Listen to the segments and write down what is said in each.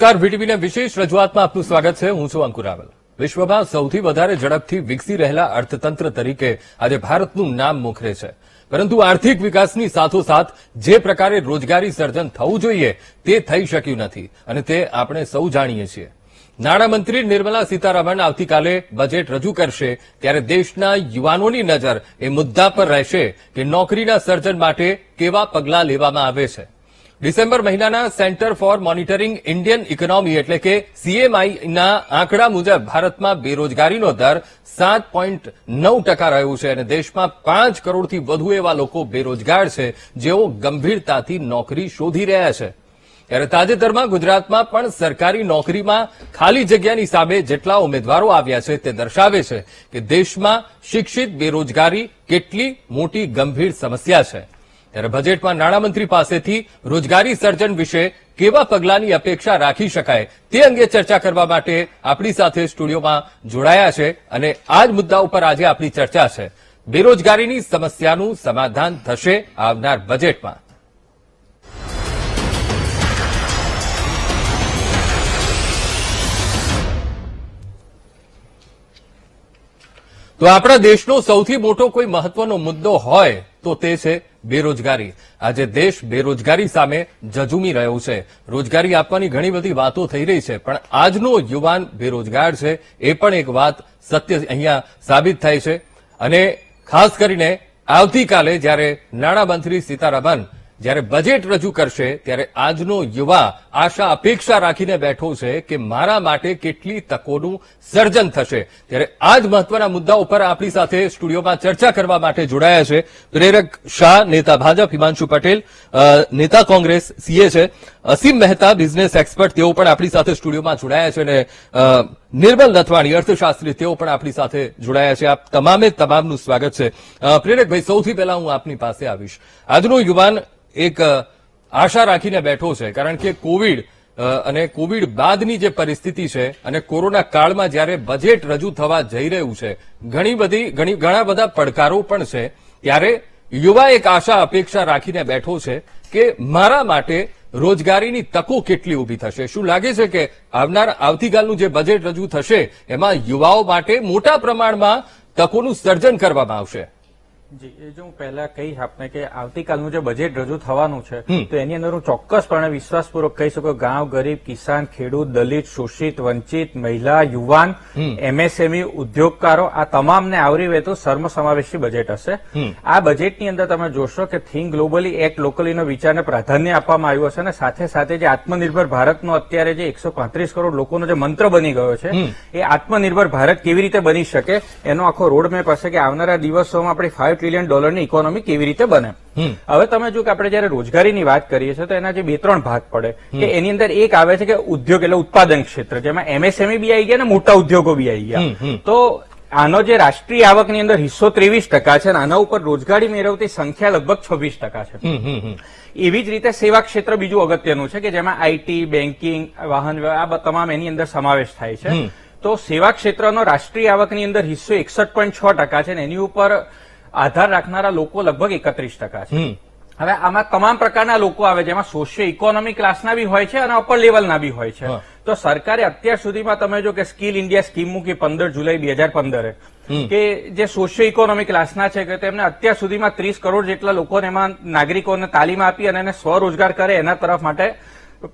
નમસ્કાર, વીટીવીના વિશેષ રજૂઆતમાં આપનું સ્વાગત છે. હું છું અંકુર રાવલ. વિશ્વમાં સૌથી વધારે ઝડપથી વિકસી રહેલા અર્થતંત્ર તરીકે આજે ભારતનું નામ મોખરે છે. પરંતુ આર્થિક વિકાસની સાથોસાથ જે પ્રકારે રોજગારી સર્જન થવું જોઈએ તે થઈ શક્યું નથી અને તે આપણે સૌ જાણીએ છીએ. નાણામંત્રી નિર્મલા સીતારામન આવતીકાલે બજેટ રજૂ કરશે ત્યારે દેશના યુવાનોની નજર એ મુદ્દા પર રહેશે કે નોકરીના સર્જન માટે કેવા પગલાં લેવામાં આવે છે. ડિસેમ્બર મહિનાના centre for monitoring Indian economy એટલે કે સીએમઆઈના આંકડા મુજબ ભારતમાં બેરોજગારીનો દર 7.9% રહ્યો છે અને દેશમાં 5 કરોડથી વધુ એવા લોકો બેરોજગાર છે જેઓ ગંભીરતાથી નોકરી શોધી રહ્યા છે. ત્યારે તાજેતરમાં ગુજરાતમાં પણ સરકારી નોકરીમાં ખાલી જગ્યાની સામે જેટલા ઉમેદવારો આવ્યા છે તે દર્શાવે છે કે દેશમાં શિક્ષિત બેરોજગારી કેટલી મોટી ગંભીર સમસ્યા છે. ત્યારે બજેટમાં નાણામંત્રી પાસેથી રોજગારી સર્જન વિશે કેવા પગલાંની અપેક્ષા રાખી શકાય તે અંગે ચર્ચા કરવા માટે આપણી સાથે સ્ટુડિયોમાં જોડાયા છે અને આ જ મુદ્દા ઉપર આજે આપણી ચર્ચા છે. બેરોજગારીની સમસ્યાનું સમાધાન થશે આવનાર બજેટમાં. તો આપણા દેશનો સૌથી મોટો કોઈ મહત્વનો મુદ્દો હોય તો તે છે બેરોજગારી. આજે દેશ બેરોજગારી સામે ઝઝૂમી રહ્યો છે. રોજગારી આપવાની ઘણી બધી વાતો થઈ રહી છે પણ આજનો યુવાન બેરોજગાર છે એ પણ એક વાત સત્ય અહીંયા સાબિત થાય છે. અને ખાસ કરીને આવતીકાલે જ્યારે નાણામંત્રી સીતારામન જ્યારે બજેટ રજૂ કરશે ત્યારે આજનો યુવા આશા અપેક્ષા રાખીને બેઠો છે કે મારા માટે કેટલી તકોનું સર્જન થશે. ત્યારે આ જ મહત્વના મુદ્દા ઉપર આપણી સાથે સ્ટુડિયોમાં ચર્ચા કરવા માટે જોડાયા છે પ્રેરક શાહ, નેતા ભાજપ, હિમાંશુ પટેલ, નેતા કોંગ્રેસ સીએ છે, અસીમ મહેતા, બિઝનેસ એક્સપર્ટ, તેઓ પણ આપણી સાથે સ્ટુડિયોમાં જોડાયા છે અને નિર્મલ નથવાણી, અર્થશાસ્ત્રી, તેઓ પણ આપણી સાથે જોડાયા છે. આપ તમામે તમામનું સ્વાગત છે. પ્રેરકભાઈ, સૌથી પહેલા હું આપની પાસે આવીશ. આજનો યુવાન એક આશા રાખીને બેઠો છે કારણ કે કોવિડ અને કોવિડ બાદની જે પરિસ્થિતિ છે અને કોરોના કાળમાં જ્યારે બજેટ રજૂ થવા જઈ રહ્યું છે ઘણા બધા પડકારો પણ છે. ત્યારે યુવા એક આશા અપેક્ષા રાખીને બેઠો છે કે મારા માટે રોજગારીની તકો કેટલી ઊભી થશે. શું લાગે છે કે આવતીકાલનું જે બજેટ રજૂ થશે એમાં યુવાઓ માટે મોટા પ્રમાણમાં તકોનું સર્જન કરવામાં આવશે? જી, એ જો હું પહેલા કહીશ આપને કે આવતીકાલનું જે બજેટ રજૂ થવાનું છે તો એની અંદર હું ચોક્કસપણે વિશ્વાસપૂર્વક કહી શકું ગાંવ, ગરીબ, કિસાન, ખેડૂત, દલિત, શોષિત, વંચિત, મહિલા, યુવાન, એમએસએમઈ, ઉદ્યોગકારો આ તમામને આવરી લેતું સર્વસમાવેશી બજેટ હશે. આ બજેટની અંદર તમે જોશો કે થિંક ગ્લોબલી, એક્ટ લોકલીનો વિચારને પ્રાધાન્ય આપવામાં આવ્યું હશે અને સાથે સાથે જે આત્મનિર્ભર ભારતનો અત્યારે જે 135 કરોડ લોકોનો જે મંત્ર બની ગયો છે એ આત્મનિર્ભર ભારત કેવી રીતે બની શકે એનો આખો રોડમેપ હશે કે આવનારા દિવસોમાં આપણી $5 ટ્રિલિયન ઇકોનોમી કેવી રીતે બને. હવે તમે જો કે આપણે જયારે રોજગારીની વાત કરીએ છીએ તો એના જે 2-3 ભાગ પડે કે એની અંદર એક આવે છે કે ઉદ્યોગ એટલે ઉત્પાદન ક્ષેત્ર, જેમાં એમએસએમઈ બી આવી ગયા અને મોટા ઉદ્યોગો બી આવી ગયા. તો આનો જે રાષ્ટ્રીય આવકની અંદર હિસ્સો 23% છે અને આના ઉપર રોજગારી મેળવતી સંખ્યા લગભગ 26% છે. એવી જ રીતે સેવા ક્ષેત્ર બીજું અગત્યનું છે કે જેમાં આઈટી, બેન્કિંગ, વાહન વ્યવહાર આ તમામ એની અંદર સમાવેશ થાય છે. તો સેવા ક્ષેત્રનો રાષ્ટ્રીય આવકની અંદર હિસ્સો 61.6% છે અને એની ઉપર આધાર રાખનારા લોકો લગભગ 31% છે. હવે આમાં તમામ પ્રકારના લોકો આવે જેમાં સોશિયો ઇકોનોમિક ક્લાસના બી હોય છે અને અપર લેવલના બી હોય છે. તો સરકારે અત્યાર સુધીમાં તમે જો કે સ્કિલ ઇન્ડિયા સ્કીમ મૂકી 15 જુલાઈ 2015 કે જે સોશિયો ઇકોનોમિક ક્લાસના છે કે તેમને અત્યાર સુધીમાં 30 કરોડ જેટલા લોકોને એમાં નાગરિકોને તાલીમ આપી અને એને સ્વરોજગાર કરે એના તરફ માટે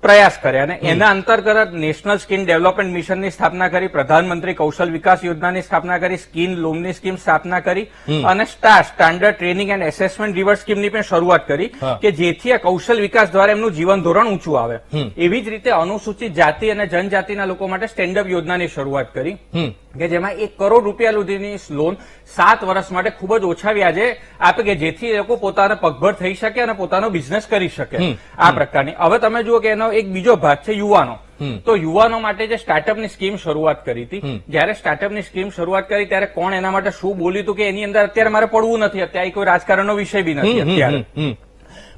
પ્રયાસ કર્યા અને એના અંતર્ગત નેશનલ સ્કિલ ડેવલપમેન્ટ મિશનની સ્થાપના કરી, પ્રધાનમંત્રી કૌશલ વિકાસ યોજનાની સ્થાપના કરી, સ્કિલ લોનની સ્કીમ સ્થાપના કરી અને સ્ટાન્ડર્ડ ટ્રેનિંગ એન્ડ એસેસમેન્ટ રિવર્સ સ્કીમની પણ શરૂઆત કરી કે જેથી આ કૌશલ વિકાસ દ્વારા એમનું જીવન ધોરણ ઊંચું આવે. એવી જ રીતે અનુસૂચિત જાતિ અને જનજાતિના લોકો માટે સ્ટેન્ડઅપ યોજનાની શરૂઆત કરી કે જેમાં 1 કરોડ રૂપિયા સુધીની લોન 7 વર્ષ માટે ખૂબ જ ઓછા વ્યાજે આપે કે જેથી એ લોકો પોતાને પગભર થઈ શકે અને પોતાનો બિઝનેસ કરી શકે. આ પ્રકારની. હવે તમે જુઓ કે એનો એક બીજો ભાગ છે યુવાનો. તો યુવાનો માટે જે સ્ટાર્ટઅપની સ્કીમ શરૂઆત કરી હતી, જયારે સ્ટાર્ટઅપની સ્કીમ શરૂઆત કરી ત્યારે કોણ એના માટે શું બોલ્યું હતું કે એની અંદર અત્યારે મારે પડવું નથી, અત્યારે કોઈ રાજકારણનો વિષય બી નથી અત્યારે.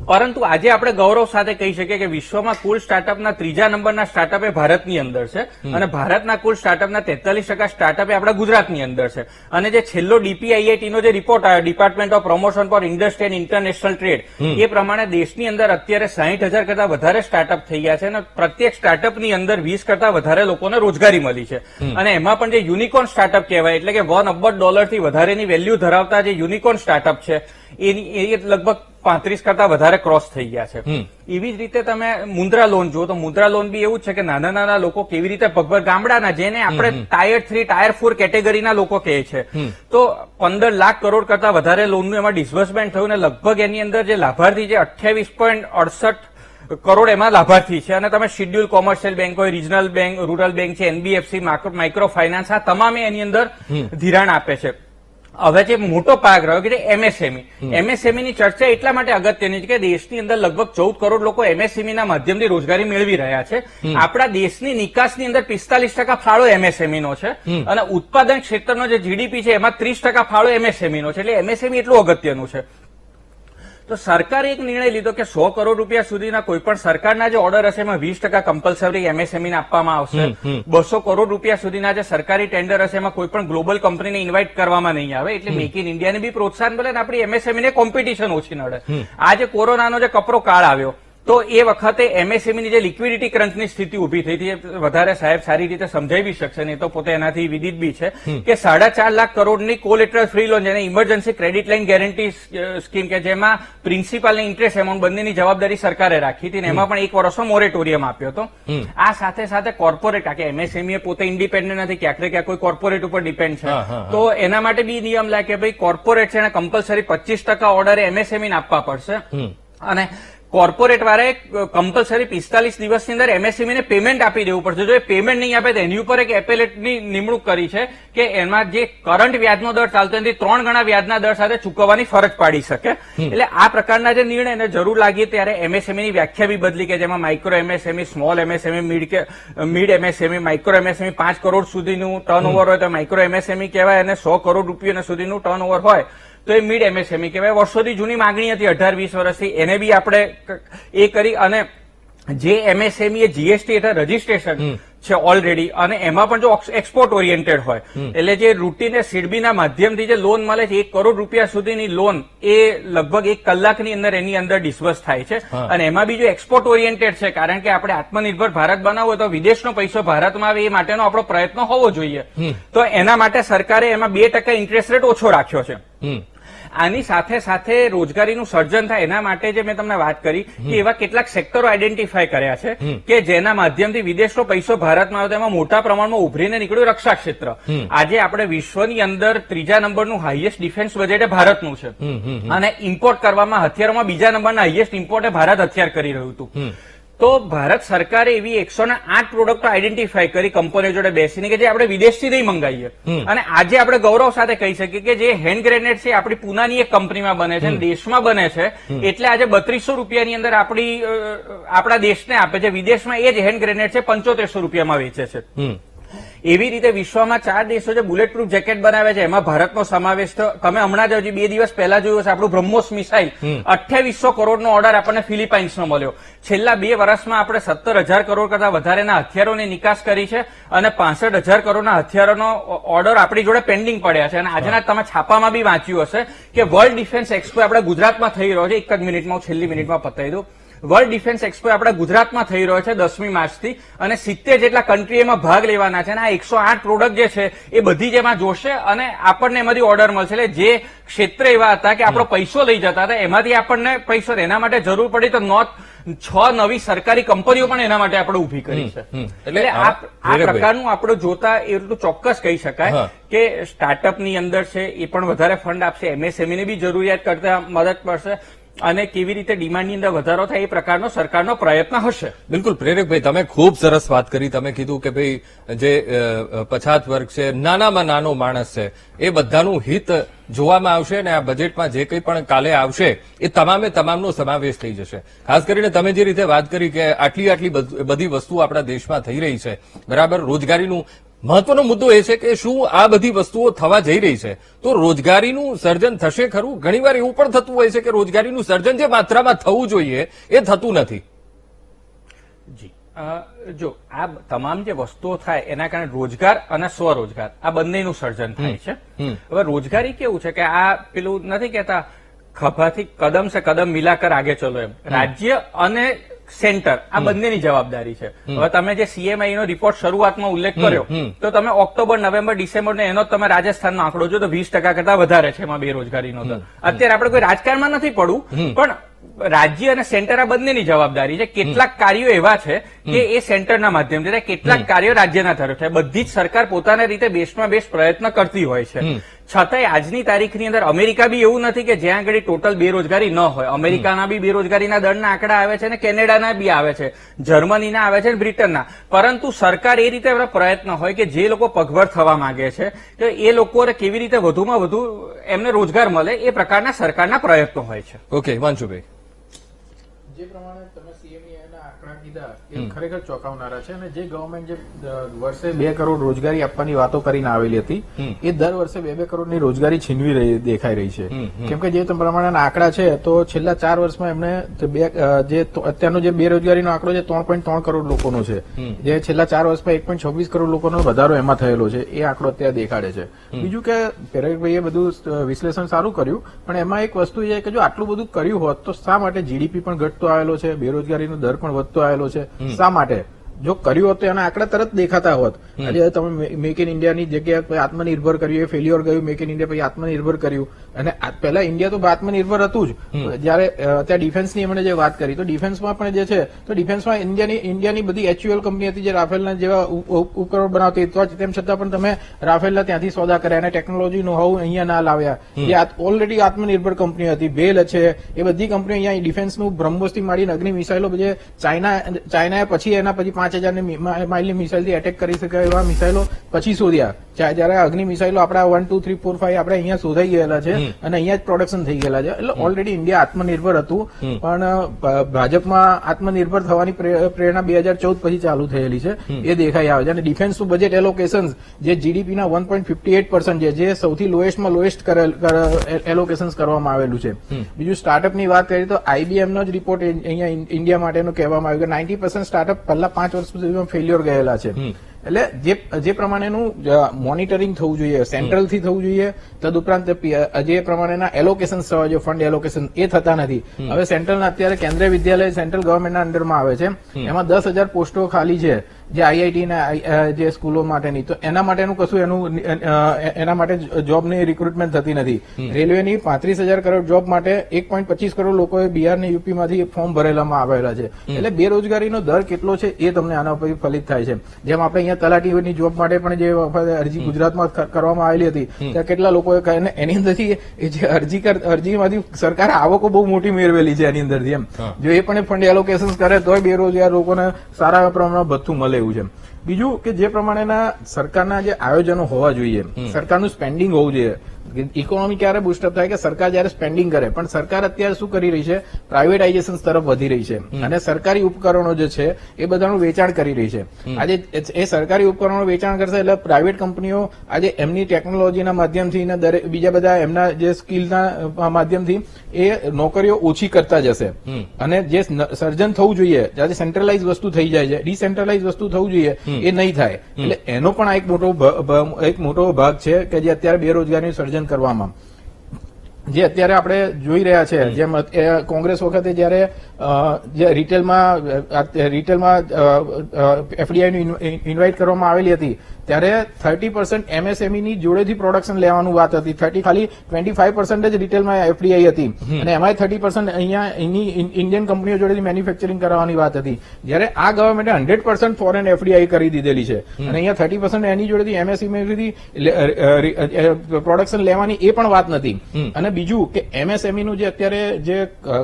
પરંતુ આજે આપણે ગૌરવ સાથે કહી શકીએ કે વિશ્વમાં કુલ સ્ટાર્ટઅપના 3જા નંબરના સ્ટાર્ટઅપ એ ભારતની અંદર છે અને ભારતના કુલ સ્ટાર્ટઅપના 43% સ્ટાર્ટઅપ એ આપણા ગુજરાતની અંદર છે. અને જે છેલ્લો DPIIT નો જે રિપોર્ટ આવ્યો, department of promotion for industry and international trade, એ પ્રમાણે દેશની અંદર અત્યારે 60,000 કરતા વધારે સ્ટાર્ટઅપ થઈ ગયા છે અને પ્રત્યેક સ્ટાર્ટઅપની અંદર 20 કરતા વધારે લોકોને રોજગારી મળી છે. અને એમાં પણ જે યુનિકોર્ન સ્ટાર્ટઅપ કહેવાય એટલે કે $1 અબજ થી વધારેની વેલ્યુ ધરાવતા જે યુનિકોર્ન સ્ટાર્ટઅપ છે એ લગભગ 35 કરતા વધારે ક્રોસ થઈ ગયા છે. એવી જ રીતે તમે મુદ્રા લોન જુઓ તો મુદ્રા લોન બી એવું જ છે કે નાના નાના લોકો કેવી રીતે પગભર ગામડાના, જેને આપણે ટાયર 3 ટાયર 4 કેટેગરીના લોકો કહે છે, તો 15 લાખ કરોડ કરતા વધારે લોનનું એમાં ડિસ્બર્સમેન્ટ થયું ને લગભગ એની અંદર જે લાભાર્થી જે 28.68 કરોડ એમાં લાભાર્થી છે. અને તમે શિડ્યુલ કોમર્શિયલ બેંક હોય, રિજનલ બેંક, રૂરલ બેંક છે, NBFC, માઇક્રો ફાઇનાન્સ, આ તમામે એની અંદર ધિરાણ આપે છે. હવે જે મોટો પાક રહ્યો કે MSME ની ચર્ચા એટલા માટે અગત્યની છે કે દેશની અંદર લગભગ 14 કરોડ લોકો MSME ના માધ્યમથી રોજગારી મેળવી રહ્યા છે. આપણા દેશની નિકાસની અંદર 45% ફાળો MSME નો છે અને ઉત્પાદન ક્ષેત્રનો જે GDP છે એમાં 30% ફાળો MSME નો છે. એટલે MSME એટલું અગત્યનું છે. તો સરકારે એક નિર્ણય લીધો કે 100 કરોડ રૂપિયા સુધીના કોઈ પણ સરકારના જે ઓર્ડર હશે એમાં 20% કમ્પલસરી MSME ને આપવામાં આવશે. 200 કરોડ રૂપિયા સુધીના જે સરકારી ટેન્ડર હશે એમાં કોઈ પણ ગ્લોબલ કંપનીને ઇન્વાઇટ કરવામાં નહીં આવે. એટલે મેક ઇન ઇન્ડિયાને બી પ્રોત્સાહન મળે ને આપણી MSME ને કોમ્પિટિશન ઓછી નડે. આ જે કોરોનાનો જે કપરો કાળ આવ્યો તો એ વખતે MSME ની જે લિક્વિડિટી ક્રંચની સ્થિતિ ઉભી થઈ હતી, વધારે સાહેબ સારી રીતે સમજાવી શકશે, નહીં તો પોતે એનાથી વિદિત બી છે કે 4.5 લાખ કરોડની કોલેટરલ ફ્રી લોન, જેને emergency credit line guarantee scheme, કે જેમાં પ્રિન્સિપાલ અને ઇન્ટરેસ્ટ એમાઉન્ટ બંનેની જવાબદારી સરકારે રાખી હતી અને એમાં પણ 1 વર્ષનો મોરેટોરિયમ આપ્યો હતો. આ સાથે સાથે કોર્પોરેટ, કે MSME પોતે ઇન્ડિપેન્ડન્ટ નથી, ક્યાંક ને ક્યાંક કોઈ કોર્પોરેટ ઉપર ડિપેન્ડ છે, તો એના માટે બી નિયમ લાગે કે ભાઈ કોર્પોરેટ છે એને કમ્પલસરી 25% ઓર્ડર MSME ને આપવા પડશે. અને કોર્પોરેટ વાળાએ કમ્પલસરી 45 દિવસની અંદર MSME ને પેમેન્ટ આપી દેવું પડશે. જો એ પેમેન્ટ નહીં આપે તો એની ઉપર એક એપેલેટની નિમણૂક કરી છે કે એમાં જે કરંટ વ્યાજનો દર ચાલતો એનાથી 3 ગણા વ્યાજના દર સાથે ચૂકવવાની ફરજ પાડી શકે. એટલે આ પ્રકારના જે નિર્ણયને જરૂર લાગી ત્યારે MSME ની વ્યાખ્યા બી બદલી, કે જેમાં micro MSME, small MSME, mid MSME, micro MSME 5 crore સુધીનું ટર્નઓવર હોય તો માઇક્રો MSME કહેવાય, અને 100 કરોડ રૂપિયા સુધીનું ટર્નઓવર હોય તો એ મિડ MSME કહેવાય. વર્ષોથી જૂની માંગણી હતી 18-20 વર્ષથી, એને બી આપણે એ કરી. અને જે MSME એ GST હેઠળ રજીસ્ટ્રેશન છે ઓલરેડી, અને એમાં પણ જો એક્સપોર્ટ ઓરિએન્ટેડ હોય, એટલે જે રૂટીન સિડબીના માધ્યમથી જે લોન મળે છે 1 કરોડ રૂપિયા સુધીની લોન, એ લગભગ 1 કલાકની અંદર એની અંદર ડિસ્બર્સ થાય છે. અને એમાં બી જો એક્સપોર્ટ ઓરિએન્ટેડ છે, કારણ કે આપણે આત્મનિર્ભર ભારત બનાવવું હોય તો વિદેશનો પૈસો ભારતમાં આવે એ માટેનો આપણો પ્રયત્ન હોવો જોઈએ. તો એના માટે સરકારે એમાં 2% ઇન્ટરેસ્ટ રેટ ઓછો રાખ્યો છે. આની સાથે સાથે રોજગારીનું સર્જન થાય એના માટે જે મેં તમને વાત કરી કે એવા કેટલાક સેક્ટરો આઈડેન્ટિફાય કર્યા છે કે જેના માધ્યમથી વિદેશનો પૈસો ભારતમાં આવે, તેમાં મોટા પ્રમાણમાં ઉભરીને નીકળ્યું રક્ષા ક્ષેત્ર. આજે આપણે વિશ્વની અંદર 3જા નંબરનું હાઈએસ્ટ ડિફેન્સ બજેટ એ ભારતનું છે અને ઇમ્પોર્ટ કરવામાં હથિયારોમાં 2જા નંબરના હાઈએસ્ટ ઇમ્પોર્ટ એ ભારત હથિયાર કરી રહ્યું હતું. તો ભારત સરકારે એવી 108 પ્રોડક્ટો આઈડેન્ટિફાય કરી કંપનીઓ જોડે બેસીને કે જે આપણે વિદેશથી નહીં મંગાવીએ. અને આજે આપણે ગૌરવ સાથે કહી શકીએ કે જે હેન્ડ ગ્રેનેડ છે આપણી પુનાની એક કંપનીમાં બને છે, દેશમાં બને છે, એટલે આજે 3200 રૂપિયાની અંદર આપણા દેશને આપે છે. વિદેશમાં એ જ હેન્ડ ગ્રેનેડ છે 7500 રૂપિયામાં વેચે છે. એવી રીતે વિશ્વમાં 4 દેશો જે બુલેટ પ્રૂફ જેકેટ બનાવે છે એમાં ભારતનો સમાવેશ થયો. તમે હમણાં જ હજી 2 દિવસ પહેલા જોયું હશે આપણું બ્રહ્મોસ મિસાઇલ 2800 કરોડનો ઓર્ડર આપણને ફિલિપાઇન્સનો મળ્યો. છેલ્લા 2 વર્ષમાં આપણે 17,000 કરોડ કરતા વધારેના હથિયારોની નિકાસ કરી છે અને 65,000 કરોડના હથિયારોનો ઓર્ડર આપણી જોડે પેન્ડિંગ પડ્યા છે. અને આજના તમે છાપામાં બી વાંચ્યું હશે કે વર્લ્ડ ડિફેન્સ એક્સપો આપણે ગુજરાતમાં થઈ રહ્યો છે. 1 જ મિનિટમાં હું છેલ્લી મિનિટમાં પતાવી દઉં. વર્લ્ડ ડિફેન્સ એક્સપો આપણા ગુજરાતમાં થઈ રહ્યો છે 10મી માર્ચથી, અને 70 જેટલા કન્ટ્રી એમાં ભાગ લેવાના છે. અને આ 108 પ્રોડક્ટ જે છે એ બધી જ એમાં જોશે અને આપણને એમાંથી ઓર્ડર મળશે. એટલે જે ક્ષેત્ર એવા હતા કે આપણો પૈસો લઈ જતા હતા એમાંથી આપણને પૈસો, એના માટે જરૂર પડી તો 6 નવી સરકારી કંપનીઓ પણ એના માટે આપણે ઉભી કરી છે. એટલે આ પ્રકારનું આપણે જોતા એટલું ચોક્કસ કહી શકાય કે સ્ટાર્ટઅપની અંદર છે એ પણ વધારે ફંડ આપશે, MSME ની બી જરૂરિયાત કરતા મદદ પડશે, અને કેવી રીતે ડિમાન્ડની અંદર વધારો થાય એ પ્રકારનો સરકારનો પ્રયત્ન હશે. બિલકુલ પ્રેરકભાઈ, તમે ખૂબ સરસ વાત કરી. તમે કીધું કે ભાઈ જે પછાત વર્ગ છે, નાનામાં નાનો માણસ છે, એ બધાનું હિત જોવામાં આવશે અને આ બજેટમાં જે કંઈ પણ કાલે આવશે એ તમામનો સમાવેશ થઈ જશે. ખાસ કરીને તમે જે રીતે વાત કરી કે આટલી બધી વસ્તુ આપણા દેશમાં થઈ રહી છે, બરાબર, રોજગારીનું મહત્વનો મુદ્દો એ છે કે શું આ બધી વસ્તુઓ થવા જઈ રહી છે તો રોજગારીનું સર્જન થશે ખરું? ઘણીવાર એવું પણ થતું હોય છે કે રોજગારીનું સર્જન જે માત્રામાં થવું જોઈએ એ થતું નથી. જી જો આ તમામ જે વસ્તુઓ થાય એના કારણે રોજગાર અને સ્વરોજગાર આ બંનેનું સર્જન થાય છે. હવે રોજગારી કેવું છે કે આ પેલું નથી કહેતા ખભાથી કદમ સે કદમ મિલાકર આગે ચલો એમ, રાજ્ય અને સેન્ટર આ બંનેની જવાબદારી છે. હવે તમે જે સીએમઆઈ નો રિપોર્ટ શરૂઆતમાં ઉલ્લેખ કર્યો તો તમે ઓક્ટોબર, નવેમ્બર, ડિસેમ્બર ને એનો તમે રાજસ્થાનનો આંકડો જો તો 20% કરતા વધારે છે એમાં બેરોજગારીનો દર. અત્યારે આપણે કોઈ રાજકારણમાં નથી પડવું, પણ રાજ્ય અને સેન્ટર આ બંનેની જવાબદારી છે. કેટલાક કાર્યો એવા છે કે એ સેન્ટરના માધ્યમથી, કેટલાક કાર્યો રાજ્યના તરફથી. બધી જ સરકાર પોતાના રીતે બેસ્ટમાં બેસ્ટ પ્રયત્ન કરતી હોય છે. છતાંય આજની તારીખની અંદર અમેરિકા બી એવું નથી કે જ્યાં આગળ ટોટલ બેરોજગારી ન હોય. અમેરિકાના બી બેરોજગારીના દરના આંકડા આવે છે અને કેનેડાના બી આવે છે, જર્મનીના આવે છે અને બ્રિટનના. પરંતુ સરકાર એ રીતે પ્રયત્ન હોય કે જે લોકો પગભર થવા માંગે છે તો એ લોકોને કેવી રીતે વધુમાં વધુ એમને રોજગાર મળે એ પ્રકારના સરકારના પ્રયત્નો હોય છે. ઓકે, હિમાંશુભાઈ, જે પ્રમાણે તમે સીએમઈના આંકડા કીધા એ ખરેખર ચોંકાવનારા છે. અને જે ગવર્મેન્ટ જે વર્ષે 2 કરોડ રોજગારી આપવાની વાતો કરીને આવેલી હતી એ દર વર્ષે 2 કરોડની રોજગારી છીનવી રહી દેખાઈ રહી છે. કેમ કે જે પ્રમાણેના આંકડા છે તો છેલ્લા 4 વર્ષમાં એમને અત્યારનો જે બેરોજગારીનો આંકડો છે 3.3 કરોડ લોકોનો છે, જે છેલ્લા 4 વર્ષમાં 1.26 કરોડ લોકોનો વધારો એમાં થયેલો છે. એ આંકડો અત્યારે દેખાડે છે. બીજું કે પેરેકભાઈએ બધું વિશ્લેષણ સારું કર્યું, પણ એમાં એક વસ્તુ એ કે જો આટલું બધું કર્યું હોત તો શા માટે જીડીપી પણ ઘટતો આવેલો છે, બેરોજગારીનો દર પણ વધતો આવેલો છે? શા માટે? જો કર્યું હોત તો એના આંકડા તરત દેખાતા હોત. આજે તમે મેક ઇન ઇન્ડિયાની જગ્યાએ આત્મનિર્ભર કર્યું, એ ફેલ્યોર ગયું. મેક ઇન ઇન્ડિયા પછી આત્મનિર્ભર કર્યું. અને પહેલા ઇન્ડિયા તો આત્મનિર્ભર હતું જ. જયારે ત્યાં ડિફેન્સની એમણે જે વાત કરી તો ડિફેન્સમાં પણ જે છે તો ડિફેન્સમાં ઇન્ડિયાની બધી એચયુએલ કંપની હતી જે રાફેલના જેવા ઉપકરણ બનાવતી, તો તેમ છતાં પણ તમે રાફેલના ત્યાંથી સોદા કર્યા અને ટેકનોલોજી નો હાઉ અહીંયા ના લાવ્યા. જે ઓલરેડી આત્મનિર્ભર કંપની હતી, બેલ છે, એ બધી કંપનીઓ અહીંયા ડિફેન્સનું બ્રહ્મોસથી માંડીને અગ્નિ મિસાઇલો જે ચાઇનાએ પછી એના પછી 5000 માઇલની મિસાઇલથી એટેક કરી શકાય એવા મિસાઇલો પછી શોધ્યા. જયારે અગ્નિ મિસાઇલો આપણા 1, 2, 3, 4, 5 આપણે અહીંયા શોધાઈ ગયેલા છે અને અહીંયા જ પ્રોડક્શન થઈ ગયેલા છે. એટલે ઓલરેડી ઇન્ડિયા આત્મનિર્ભર હતું, પણ ભાજપમાં આત્મનિર્ભર થવાની પ્રેરણા 2014 પછી ચાલુ થયેલી છે એ દેખાઈ આવે છે. અને ડિફેન્સનું બજેટ એલોકેશન જે જીડીપીના 1.58% છે, જે સૌથી લોએસ્ટમાં લોએસ્ટ એલોકેશન કરવામાં આવેલું છે. બીજું સ્ટાર્ટઅપની વાત કરીએ તો આઈબીએમનો જ રિપોર્ટ અહીંયા ઇન્ડિયા માટેનો કહેવામાં આવ્યું કે 90% સ્ટાર્ટઅપ પહેલા 5 વર્ષ સુધીમાં ફેલ્યોર ગયેલા છે. એટલે જે પ્રમાણેનું મોનિટરિંગ થવું જોઈએ, સેન્ટ્રલથી થવું જોઈએ, તદુપરાંત જે પ્રમાણેના એલોકેશન થવા જોઈએ, ફંડ એલોકેશન, એ થતા નથી. હવે સેન્ટ્રલના અત્યારે કેન્દ્રીય વિદ્યાલય સેન્ટ્રલ ગવર્મેન્ટના અંડરમાં આવે છે, એમાં 10,000 પોસ્ટો ખાલી છે જે આઈઆઈટીના જે સ્કૂલો માટેની. તો એના માટેનું કશું એના માટે જોબની રિક્રુટમેન્ટ થતી નથી. રેલવેની 35,000 કરોડ જોબ માટે 1.25 કરોડ લોકોએ બિહાર અને યુપીમાંથી ફોર્મ ભરેલામાં આવેલા છે. એટલે બેરોજગારીનો દર કેટલો છે એ તમને આના પર ફલિત થાય છે. જેમ આપણે અહીંયા તલાટીની જોબ માટે પણ જે અરજી ગુજરાતમાં કરવામાં આવેલી હતી ત્યાં કેટલા લોકોએ એની અંદરથી જે અરજીમાંથી સરકારે આવકો બહુ મોટી મેળવેલી છે એની અંદરથી. એમ જો એ પણ ફંડ એલોકેશન કરે તોય બેરોજગાર લોકોને સારા પ્રમાણમાં ભથ્થું મળે એવું છે. બીજું કે જે પ્રમાણેના સરકારના જે આયોજનો હોવા જોઈએ, સરકારનું સ્પેન્ડિંગ હોવું જોઈએ. ઇકોનોમી ક્યારે બુસ્ટઅપ થાય કે સરકાર જયારે સ્પેન્ડિંગ કરે, પણ સરકાર અત્યારે શું કરી રહી છે? પ્રાઇવેટાઇઝેશન તરફ વધી રહી છે અને સરકારી ઉપકરણો જે છે એ બધાનું વેચાણ કરી રહી છે. આજે એ સરકારી ઉપકરણો વેચાણ કરશે એટલે પ્રાઇવેટ કંપનીઓ આજે એમની ટેકનોલોજીના માધ્યમથી બીજા બધા એમના જે સ્કિલના માધ્યમથી એ નોકરીઓ ઓછી કરતા જશે. અને જે સર્જન થવું જોઈએ, આજે સેન્ટ્રલાઇઝ વસ્તુ થઈ જાય છે, ડિસેન્ટ્રલાઇઝ વસ્તુ થવું જોઈએ એ નહીં થાય. એટલે એનો પણ આ એક મોટો ભાગ છે કે જે અત્યારે બેરોજગારીનું સર્જન કરવામાં જે અત્યારે આપણે જોઈ રહ્યા છે. જેમ કોંગ્રેસ વખતે જયારે રિટેલમાં એફડીઆઈનું ઇન્વાઇટ કરવામાં આવેલી હતી ત્યારે 30% એમએસએમઈની જોડેથી પ્રોડક્શન લેવાનું વાત હતી. ખાલી 25% જ રિટેલમાં એફડીઆઈ હતી અને એમાં 30% અહીંયા ઇન્ડિયન કંપનીઓ જોડેથી મેન્યુફેક્ચરિંગ કરવાની વાત હતી. જ્યારે આ ગવર્મેન્ટે 100% ફોરેન એફડીઆઈ કરી દીધેલી છે અને અહીંયા 30% એની જોડેથી એમએસએમઈથી પ્રોડક્શન લેવાની એ પણ વાત નથી. અને બીજું કે એમએસએમઈ નું જે અત્યારે જે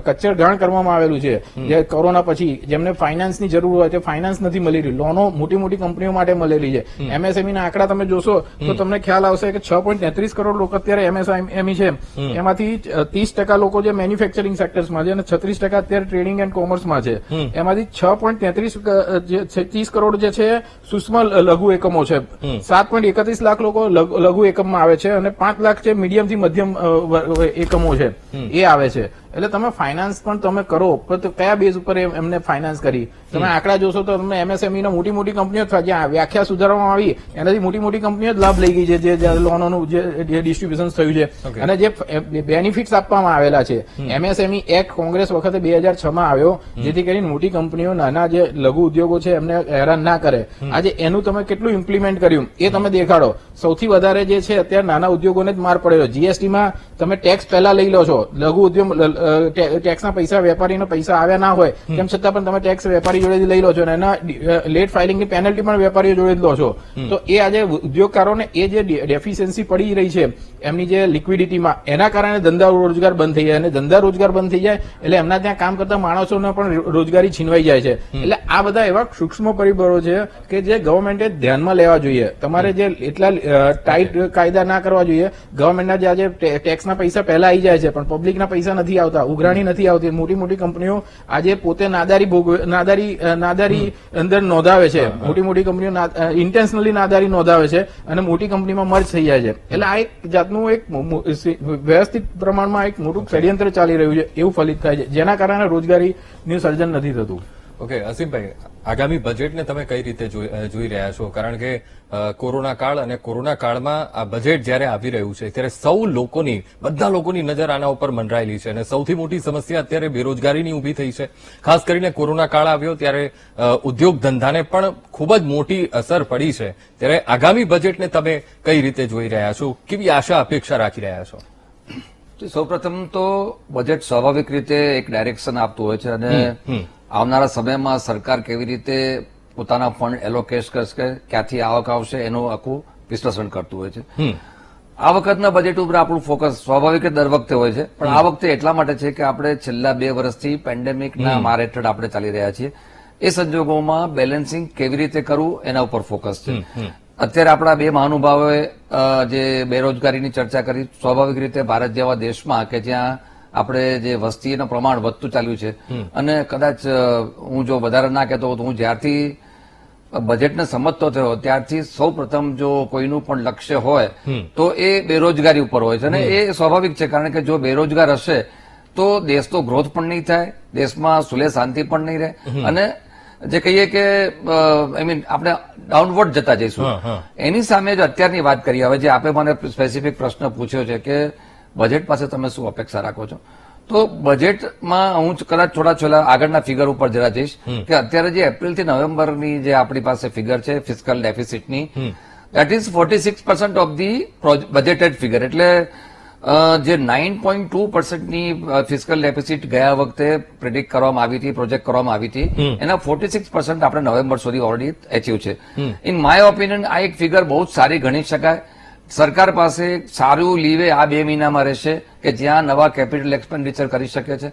કચ્છર ગાણ કરવામાં આવેલું છે, જે કોરોના પછી જેમને ફાઇનાન્સની જરૂર હોય તે ફાઇનાન્સ નથી મળી રહી, લોનો મોટી મોટી કંપનીઓ માટે મળેલી છે. એમએસએમઈ ના આંકડા તમે જોશો તો તમને ખ્યાલ આવશે કે 6.33 કરોડ લોકો અત્યારે એમએસએમઈ છે, એમાંથી 30% લોકો જે મેન્યુફેક્ચરિંગ સેક્ટર્સમાં છે અને 36% અત્યારે ટ્રેડિંગ એન્ડ કોમર્સમાં છે. એમાંથી 6.30 કરોડ જે છે સૂક્ષ્મ લઘુ એકમો છે, 7.31 લાખ લોકો લઘુ એકમમાં આવે છે અને 5 લાખ છે મીડિયમ થી મધ્યમ એકમો છે એ આવે છે. એટલે તમે ફાઇનાન્સ પણ તમે કરો તો કયા બેઝ ઉપર એમને ફાઇનાન્સ કરી? તમે આંકડા જોશો તો તમને એમએસએમઈ ના મોટી મોટી કંપનીઓ જ્યાં વ્યાખ્યા સુધારવામાં આવી એનાથી મોટી મોટી કંપનીઓ જ લાભ લઈ ગઈ છે, જે લોનોનું જે ડિસ્ટ્રીબ્યુશન થયું છે અને જે બેનિફિટ્સ આપવામાં આવેલા છે. એમએસએમઈ એક્ટ કોંગ્રેસ વખતે 2006 માં આવ્યો, જેથી કરીને મોટી કંપનીઓ નાના જે લઘુ ઉદ્યોગો છે એમને હેરાન ના કરે. આજે એનું તમે કેટલું ઇમ્પ્લિમેન્ટ કર્યું એ તમે દેખાડો. સૌથી વધારે જે છે અત્યારે નાના ઉદ્યોગોને જ માર પડેલો. જીએસટીમાં તમે ટેક્સ પહેલા લઈ લો છો, લઘુ ઉદ્યોગ ટેક્સના પૈસા વેપારીનો પૈસા આવ્યા ના હોય તેમ છતાં પણ તમે ટેક્સ વેપારી જોડેથી લઈ લો છો અને એના લેટ ફાઇલિંગની પેનલ્ટી પણ વેપારીઓ જોડે જ લો છો. તો એ આજે ઉદ્યોગકારોને એ જે ડેફિશિયન્સી પડી રહી છે એમની જે લિક્વિડિટીમાં, એના કારણે ધંધા રોજગાર બંધ થઈ જાય અને ધંધા રોજગાર બંધ થઈ જાય એટલે એમના ત્યાં કામ કરતા માણસોને પણ રોજગારી છીનવાઈ જાય છે. એટલે આ બધા એવા સૂક્ષ્મ પરિબળો છે કે જે ગવર્મેન્ટે ધ્યાનમાં લેવા જોઈએ. તમારે જે એટલા ટાઈટ કાયદા ના કરવા જોઈએ. ગવર્મેન્ટના જે આજે ટેક્સના પૈસા પહેલા આવી જાય છે પણ પબ્લિકના પૈસા નથી આવતા, ઉઘરાણી નથી આવતી. મોટી મોટી કંપનીઓ આજે પોતે નાદારી અંદર નોંધાવે છે. મોટી મોટી કંપનીઓ ઇન્ટેન્શનલી નાદારી નોંધાવે છે અને મોટી કંપનીમાં મર્જ થઈ જાય છે. એટલે આ એક જાતનું એક વ્યવસ્થિત પ્રમાણમાં એક મોટું ષડયંત્ર ચાલી રહ્યું છે એવું ફલિત થાય છે, જેના કારણે રોજગારીનું સર્જન નથી થતું. ઓકે, અસીમભાઈ, આગામી બજેટને તમે કઈ રીતે જોઈ રહ્યા છો? કારણ કે કોરોના કાળ અને કોરોના કાળમાં આ બજેટ જયારે આવી રહ્યું છે ત્યારે બધા લોકોની નજર આના ઉપર મંડરાયેલી છે અને સૌથી મોટી સમસ્યા અત્યારે બેરોજગારીની ઉભી થઈ છે. ખાસ કરીને કોરોના કાળ આવ્યો ત્યારે ઉદ્યોગ ધંધાને પણ ખૂબ જ મોટી અસર પડી છે. ત્યારે આગામી બજેટને તમે કઈ રીતે જોઈ રહ્યા છો? કેવી આશા અપેક્ષા રાખી રહ્યા છો? સૌપ્રથમ તો બજેટ સ્વાભાવિક રીતે એક ડાયરેક્શન આપતું હોય છે અને આવનારા સમયમાં સરકાર કેવી રીતે પોતાના ફંડ એલોકેટ કરશે, ક્યાંથી આવક આવશે એનું આખું વિશ્લેષણ કરતું હોય છે. આ વખતના બજેટ ઉપર આપણું ફોકસ સ્વાભાવિક દર વખતે હોય છે, પણ આ વખતે એટલા માટે છે કે આપણે છેલ્લા 2 વર્ષથી પેન્ડેમિકના માર હેઠળ આપણે ચાલી રહ્યા છીએ. એ સંજોગોમાં બેલેન્સિંગ કેવી રીતે કરવું એના ઉપર ફોકસ છે. અત્યારે આપણા 2 મહાનુભાવોએ જે બેરોજગારીની ચર્ચા કરી. સ્વાભાવિક રીતે ભારત જેવા દેશમાં કે જ્યાં આપણે જે વસ્તીનું પ્રમાણ વધતું ચાલ્યું છે અને કદાચ હું જો વધારે ના કહેતો હું જ્યારથી બજેટને સમજતો થયો ત્યારથી સૌ પ્રથમ જો કોઈનું પણ લક્ષ્ય હોય તો એ બેરોજગારી ઉપર હોય છે અને એ સ્વાભાવિક છે, કારણ કે જો બેરોજગાર હશે તો દેશનો ગ્રોથ પણ નહીં થાય, દેશમાં સુલેહ શાંતિ પણ નહીં રહે અને જે કહીએ કે આપણે ડાઉનવર્ડ જતા જઈશું. એની સામે જો અત્યારની વાત કરીએ, હવે જે આપે મને સ્પેસિફિક પ્રશ્ન પૂછ્યો છે કે બજેટ પાસે તમે શું અપેક્ષા રાખો છો, તો બજેટમાં હું કદાચ થોડા આગળના ફિગર ઉપર જરા જઈશ કે અત્યારે જે એપ્રિલ થી નવેમ્બરની જે આપણી પાસે ફિગર છે ફિસ્કલ ડેફિસિટની, that is 46% of the budgeted figure. એટલે જે 9.2%ની ફિસ્કલ ડેફિસિટ ગયા વખતે પ્રિડિક્ટ કરવામાં આવી હતી, પ્રોજેક્ટ કરવામાં આવી હતી, એના 46% આપણે નવેમ્બર સુધી ઓલરેડી એચીવ છે. ઇન માય ઓપિનિયન આ એક ફિગર બહુ જ સારી ગણી શકાય. સરકાર પાસે સારું લીવે આ 2 મહિનામાં રહેશે કે જ્યાં નવા કેપિટલ એક્સપેન્ડિચર કરી શકે છે.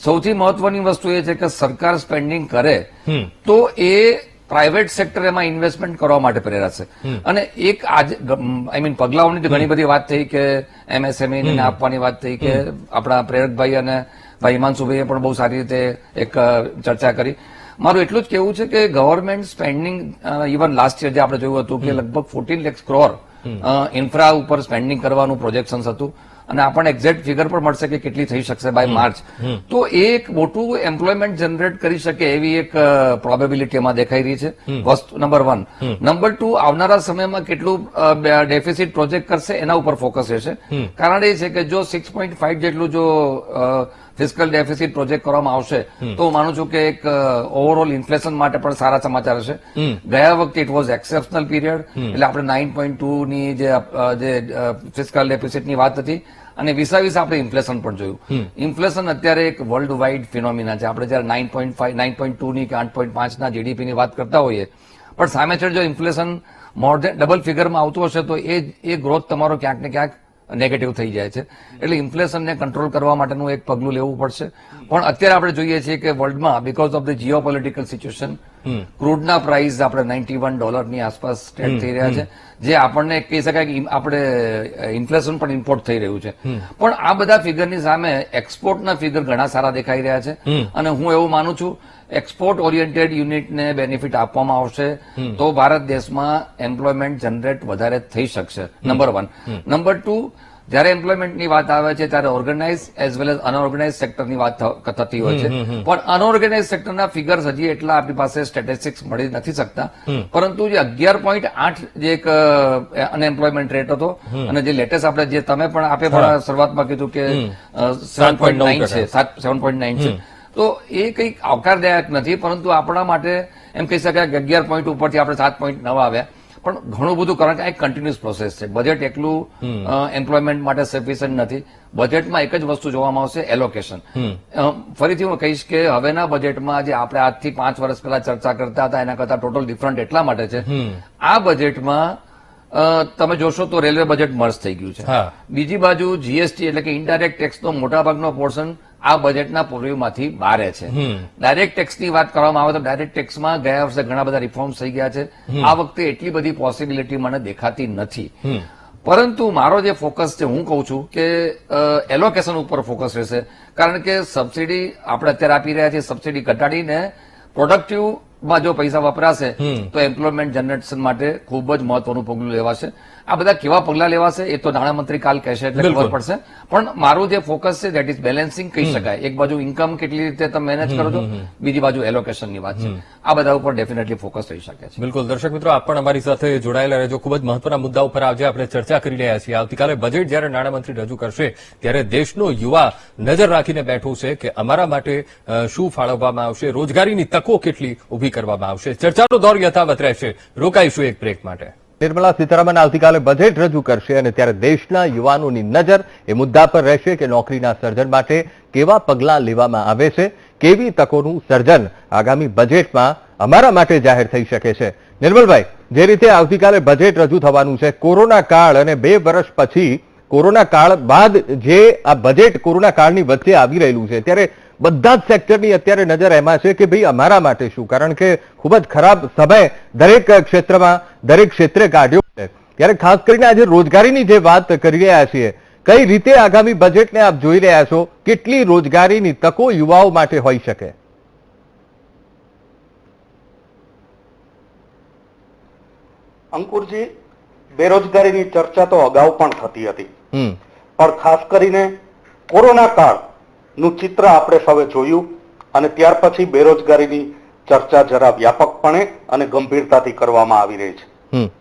સૌથી મહત્વની વસ્તુ એ છે કે સરકાર સ્પેન્ડિંગ કરે તો એ પ્રાઇવેટ સેક્ટર એમાં ઇન્વેસ્ટમેન્ટ કરવા માટે પ્રેરાશે. અને એક પગલાઓની ઘણી બધી વાત થઈ કે એમએસએમઈ ને આપવાની વાત થઈ કે આપણા પ્રેરકભાઈ અને ભાઈ હિમાંશુભાઈએ પણ બહુ સારી રીતે એક ચર્ચા કરી. મારું એટલું જ કહેવું છે કે government spending even last year જે આપણે જોયું હતું કે લગભગ 14 લાખ કરોડ ઇન્ફ્રા ઉપર સ્પેન્ડિંગ કરવાનું પ્રોજેક્શન હતું અને આપણને એક્ઝેક્ટ ફિગર પણ મળશે કે કેટલી થઈ શકશે બાય માર્ચ. તો એ એક મોટું એમ્પ્લોયમેન્ટ જનરેટ કરી શકે એવી એક પ્રોબેબિલિટી એમાં દેખાઈ રહી છે. વસ્તુ નંબર 1. નંબર 2, આવનારા સમયમાં કેટલું ડેફિસિટ પ્રોજેક્ટ કરશે એના ઉપર ફોકસ રહેશે. કારણ એ છે કે જો 6.5 જેટલું જો ફિસ્કલ ડેફિસિટ પ્રોજેક્ટ કરવામાં આવશે તો હું માનું છું કે એક ઓવરઓલ ઇન્ફ્લેશન માટે પણ સારા સમાચાર હશે. ગયા વખતે ઇટ વોઝ એક્સેપ્શનલ પીરિયડ, એટલે આપણે 9.2 ની જે ફિસ્કલ ડેફિસિટની વાત હતી અને વિસાવીસ આપણે ઇન્ફ્લેશન પણ જોયું. ઇન્ફ્લેશન અત્યારે એક વર્લ્ડ વાઇડ ફિનોમિના છે. આપણે જયારે 9.5, 9.2 ની કે 8.5 ના જીડીપીની વાત કરતા હોઈએ, પણ સામે જો ઇન્ફ્લેશન મોર દેન ડબલ ફિગરમાં આવતું હશે તો એ ગ્રોથ તમારો ક્યાંક ને ક્યાંક નેગેટિવ થઈ જાય છે. એટલે ઇન્ફ્લેશનને કંટ્રોલ કરવા માટેનું એક પગલું લેવું પડશે. પણ અત્યારે આપણે જોઈએ છીએ કે વર્લ્ડમાં because of the geo political situation ક્રૂડના પ્રાઇસ આપણે $91 આસપાસ ટ્રેડ થઈ રહ્યા છે, જે આપણને કહી શકાય કે આપણે ઇન્ફ્લેશન પણ ઇમ્પોર્ટ થઈ રહ્યું છે. પણ આ બધા ફિગરની સામે એક્સપોર્ટના ફિગર ઘણા સારા દેખાઈ રહ્યા છે. અને હું એવું માનું છું એક્સપોર્ટ ઓરિએન્ટેડ યુનિટને બેનિફિટ આપવામાં આવશે તો ભારત દેશમાં એમ્પ્લોયમેન્ટ જનરેટ વધારે થઈ શકશે. નંબર 1. નંબર 2, જયારે એમ્પ્લોયમેન્ટની વાત આવે છે ત્યારે organise as well as unorganise સેક્ટરની વાત થતી હોય છે. પણ અનઓર્ગેનાઇઝ સેક્ટરના ફિગર્સ હજી એટલા આપણી પાસે સ્ટેટિસ્ટિક્સ મળી નથી શકતા. પરંતુ જે 11.8 જે એક અનએમ્પ્લોયમેન્ટ રેટ હતો અને જે લેટેસ્ટ આપણે જે તમે પણ આપે પણ શરૂઆતમાં કીધું કે 7.9 છે, 7.9 છે, તો એ કંઈક આવકારદાયક નથી. પરંતુ આપણા માટે એમ કહી શકાય કે 11 પોઈન્ટ ઉપરથી આપણે 7.9 આવ્યા. પણ ઘણું બધું કારણ કે આ એક કન્ટિન્યુઅસ પ્રોસેસ છે. બજેટ એકલું એમ્પ્લોયમેન્ટ માટે સફિશિયન્ટ નથી. બજેટમાં એક જ વસ્તુ જોવામાં આવશે, એલોકેશન. ફરીથી હું કહીશ કે હવેના બજેટમાં જે આપણે આજથી 5 વર્ષ પહેલા ચર્ચા કરતા હતા એના કરતા ટોટલ ડિફરન્ટ એટલા માટે છે આ બજેટમાં તમે જોશો તો રેલવે બજેટ મર્જ થઈ ગયું છે. બીજી બાજુ જીએસટી એટલે કે ઇનડાયરેક્ટ ટેક્સનો મોટાભાગનો પોર્શન આ બજેટના પર્વ્યુમાંથી બહાર છે. ડાયરેક્ટ ટેક્સની વાત કરવામાં આવે તો ડાયરેક્ટ ટેક્સમાં ગયા વર્ષે ઘણા બધા રિફોર્મ્સ થઈ ગયા છે. આ વખતે એટલી બધી પોસિબિલિટી મને દેખાતી નથી. પરંતુ મારો જે ફોકસ છે હું કહું છું કે એલોકેશન ઉપર ફોકસ રહેશે. કારણ કે સબસિડી આપણે અત્યારે આપી રહ્યા છીએ, સબસિડી ઘટાડીને પ્રોડક્ટિવમાં જો પૈસા વપરાશે તો એમ્પ્લોયમેન્ટ જનરેશન માટે ખૂબ જ મહત્વનું પગલું લેવાશે. આ બધા કેવા પગલા લેવાશે એ તો નાણામંત્રી કાલ કહેશે એટલે ખબર પડશે. પણ મારું જે ફોકસ છે દેટ ઇઝ બેલેન્સિંગ કહી શકાય. એક બાજુ ઇન્કમ કેટલી રીતે તમે મેનેજ કરો છો, બીજી બાજુ એલોકેશનની વાત છે. આ બધા ઉપર ડેફિનેટલી ફોકસ થઈ શકે છે. બિલકુલ. દર્શક મિત્રો, આપ પણ અમારી સાથે જોડાયેલા રહેજો. ખૂબ જ મહત્વના મુદ્દા ઉપર આજે આપણે ચર્ચા કરી રહ્યા છીએ. આવતીકાલે બજેટ જયારે નાણામંત્રી રજૂ કરશે ત્યારે દેશનો યુવા નજર રાખીને બેઠું છે કે અમારા માટે શું ફાળવવામાં આવશે, રોજગારીની તકો કેટલી ઉભી કરવામાં આવશે. ચર્ચાનો દોર યથાવત રહેશે. રોકાઈશું એક બ્રેક માટે. નિર્મલા સીતારામન આવતીકાલે બજેટ રજૂ કરશે અને ત્યારે દેશના યુવાનોની નજર એ મુદ્દા પર રહેશે કે નોકરીના સર્જન માટે કેવા પગલાં લેવામાં આવે છે, કેવી તકોનું સર્જન આગામી બજેટમાં અમારા માટે જાહેર થઈ શકે છે. નિર્મલભાઈ, જે રીતે આવતીકાલે બજેટ રજૂ થવાનું છે, કોરોના કાળ અને 2 વર્ષ પછી કોરોના કાળ બાદ જે આ બજેટ કોરોના કાળની વચ્ચે આવી રહેલું છે ત્યારે બધા જ સેક્ટરની અત્યારે નજર એમાં છે કે ભાઈ અમારા માટે શું, કારણ કે ખૂબ જ ખરાબ સમય દરેક ક્ષેત્રમાં દરેક ક્ષેત્રે કાઢ્યો છે. ત્યારે ખાસ કરીને આજે રોજગારીની જે વાત કરી રહ્યા છીએ, કઈ રીતે આગામી બજેટને આપ જોઈ રહ્યા છો, કેટલી રોજગારીની તકો યુવાઓ માટે હોઈ શકે? અંકુરજી, બેરોજગારીની ચર્ચા તો અગાઉ પણ થતી હતી, પણ ખાસ કરીને કોરોના કાળ નું ચિત્ર આપણે સૌએ જોયું અને ત્યાર પછી બેરોજગારીની ચર્ચા જરા વ્યાપકપણે અને ગંભીરતાથી કરવામાં આવી રહી છે.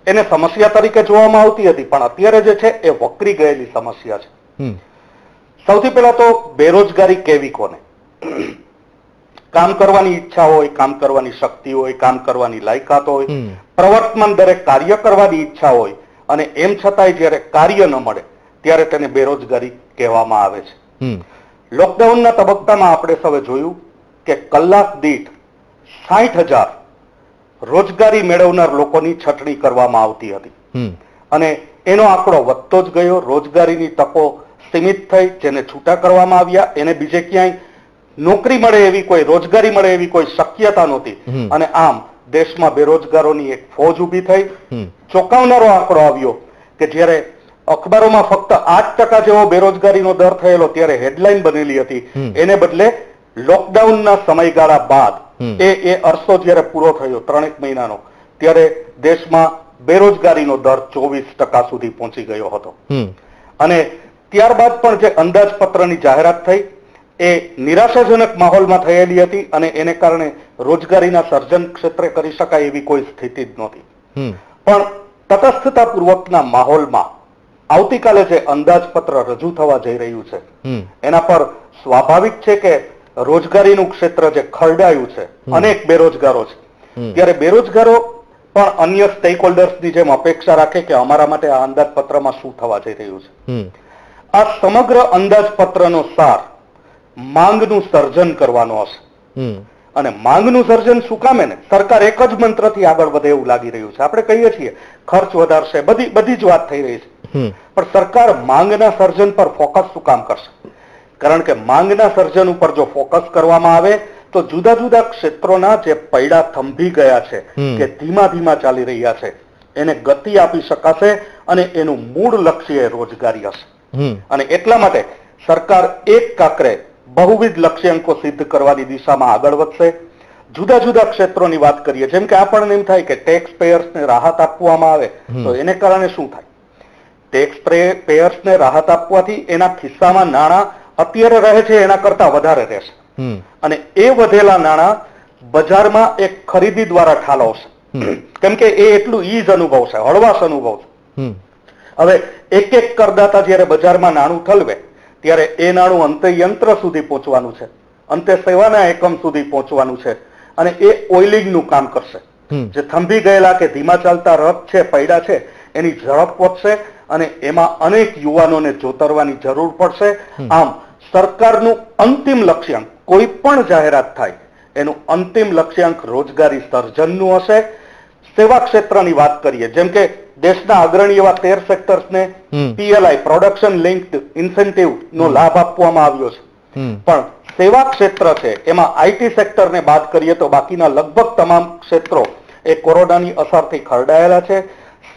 એને સમસ્યા તરીકે જોવામાં આવતી હતી, પણ અત્યારે જે છે એ વકરી ગયેલી સમસ્યા છે. સૌથી પહેલા તો બેરોજગારી કેવી કોને? કામ કરવાની ઈચ્છા હોય, કામ કરવાની શક્તિ હોય, કામ કરવાની લાયકાત હોય, પ્રવર્તમાન દરેક કાર્ય કરવાની ઈચ્છા હોય અને એમ છતાંય જયારે કાર્ય ન મળે ત્યારે તેને બેરોજગારી કહેવામાં આવે છે. લોકડાઉનના તબક્કામાં આપણે સૌએ જોયું કે કલાક દીઠ 60,000 રોજગારી મેળવનાર લોકોની છટણી કરવામાં આવતી હતી અને એનો આંકડો વધતો જ ગયો. રોજગારીની તકો સીમિત થઈ, જેને છૂટા કરવામાં આવ્યા એને બીજે ક્યાંય નોકરી મળે એવી કોઈ, રોજગારી મળે એવી કોઈ શક્યતા નહોતી અને આમ દેશમાં બેરોજગારોની એક ફોજ ઉભી થઈ. ચોંકાવનારો આંકડો આવ્યો કે જ્યારે અખબારોમાં ફક્ત 8% જેવો બેરોજગારીનો દર થયેલો ત્યારે હેડલાઇન બનેલી હતી, એને બદલે લોકડાઉનના સમયગાળા બાદ એ અરસો જયારે પૂરો થયો 3 મહિનાનો, ત્યારે દેશમાં બેરોજગારીનો દર 24% સુધી પહોંચી ગયો હતો. અને ત્યારબાદ પણ જે અંદાજપત્રની જાહેરાત થઈ એ નિરાશાજનક માહોલમાં થયેલી હતી અને એને કારણે રોજગારીના સર્જન ક્ષેત્રે કરી શકાય એવી કોઈ સ્થિતિ જ નહોતી. પણ તટસ્થતાપૂર્વકના માહોલમાં આવતીકાલે જે અંદાજપત્ર રજૂ થવા જઈ રહ્યું છે એના પર સ્વાભાવિક છે કે રોજગારીનું ક્ષેત્ર જે ખરડાયું છે, અનેક બેરોજગારો છે, ત્યારે બેરોજગારો પણ અન્ય સ્ટેક હોલ્ડર્સની જેમ અપેક્ષા રાખે કે અમારા માટે આ અંદાજપત્રમાં શું થવા જઈ રહ્યું છે. આ સમગ્ર અંદાજપત્રનો સાર માંગનું સર્જન કરવાનો હશે. અને માંગનું સર્જન શું કામે ને? સરકાર એક જ મંત્રથી આગળ વધે એવું લાગી રહ્યું છે. આપણે કહીએ છીએ ખર્ચ વધારશે, બધી જ વાત થઈ રહી છે, પણ સરકાર માંગના સર્જન પર ફોકસ શું કામ કરશે? કારણ કે માંગના સર્જન ઉપર જો ફોકસ કરવામાં આવે તો જુદા જુદા ક્ષેત્રોના જે પૈડા થંભી ગયા છે કે ધીમા ધીમા ચાલી રહ્યા છે એને ગતિ આપી શકાશે અને એનું મૂળ લક્ષ્ય એ રોજગારી હશે. અને એટલા માટે સરકાર એક કાંકરે બહુવિધ લક્ષ્યાંકો સિદ્ધ કરવાની દિશામાં આગળ વધશે. જુદા જુદા ક્ષેત્રોની વાત કરીએ, જેમ કે આપણને એમ થાય કે ટેક્સ પેયર્સને રાહત આપવામાં આવે તો એને કારણે શું થાય? ટેક્સ પેયર્સને રાહત આપવાથી એના ખિસ્સામાં નાણાં અત્યારે રહે છે એના કરતા વધારે રહેશે અને એ વધેલા નાણાં બજારમાં એક ખરીદી દ્વારા ઠાલવશે, કેમ કે એ એટલું ઈઝ અનુભવશે, હળવાશ અનુભવશે. હવે એક એક કરદાતા જ્યારે બજારમાં નાણું ઠલવે ત્યારે એ નાણું અંતે યંત્ર સુધી પહોંચવાનું છે, અંતે સેવાના એકમ સુધી પહોંચવાનું છે અને એ ઓઇલિંગનું કામ કરશે. જે થંભી ગયેલા કે ધીમા ચાલતા રથ છે, પૈડા છે, એની ઝડપ વધશે અને એમાં અનેક યુવાનોને જોતરવાની જરૂર પડશે. આમ સરકારનું અંતિમ લક્ષ્યાંક, કોઈ પણ જાહેરાત થાય એનું અંતિમ લક્ષ્યાંક રોજગારી સર્જનનું હશે. સેવા ક્ષેત્રની વાત કરીએ, જેમ કે દેશના અગ્રણી એવા 13 સેક્ટર્સને PLI પ્રોડક્શન લિંક્ડ ઇન્સેન્ટિવ નો લાભ આપવામાં આવ્યો છે. પણ સેવા ક્ષેત્ર છે એમાં IT સેક્ટરને બાદ કરીએ તો બાકીના લગભગ તમામ ક્ષેત્રો એ કોરોનાની અસરથી ખરડાયેલા છે.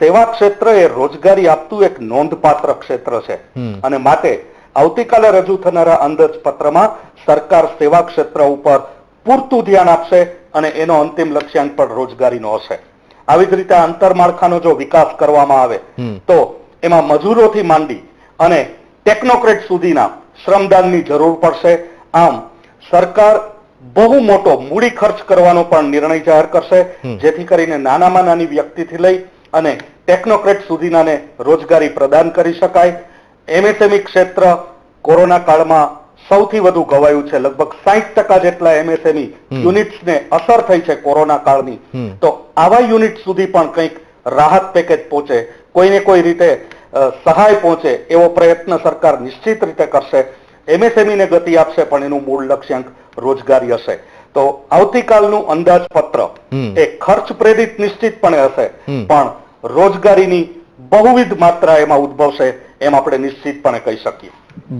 સેવા ક્ષેત્ર એ રોજગારી આપતું એક નોંધપાત્ર ક્ષેત્ર છે અને માટે આવતીકાલે રજૂ થનારા અંદાજપત્રમાં સરકાર સેવા ક્ષેત્ર ઉપર પૂરતું ધ્યાન આપશે અને એનો અંતિમ લક્ષ્યાંક પણ રોજગારીનો હશે. આવી જ રીતે આંતરમાળખાનો જો વિકાસ કરવામાં આવે તો એમાં મજૂરોથી માંડી અને ટેકનોક્રેટ સુધીના શ્રમદાનની જરૂર પડશે. આમ સરકાર બહુ મોટો મૂડી ખર્ચ કરવાનો પણ નિર્ણય જાહેર કરશે, જેથી કરીને નાનામાં નાની વ્યક્તિથી લઈ અને ટેકનોક્રેટ સુધીનાને રોજગારી પ્રદાન કરી શકાય. MSME ક્ષેત્ર કોરોના કાળમાં સૌથી વધુ ઘવાયું છે. લગભગ 60% જેટલા MSME યુનિટ્સને અસર થઈ છે કોરોના કાળની. તો આવા યુનિટ સુધી પણ કંઈક રાહત પેકેજ પહોંચે, કોઈને કોઈ રીતે સહાય પહોંચે એવો પ્રયત્ન સરકાર નિશ્ચિત રીતે કરશે. MSME ને ગતિ આપશે પણ એનું મૂળ લક્ષ્યાંક રોજગારી હશે. તો આવતીકાલનું અંદાજપત્ર એ ખર્ચ પ્રેરિત નિશ્ચિતપણે હશે પણ રોજગારીની બહુવિધ માત્રા એમાં ઉદ્ભવશે એમ આપણે નિશ્ચિતપણે કહી શકીએ.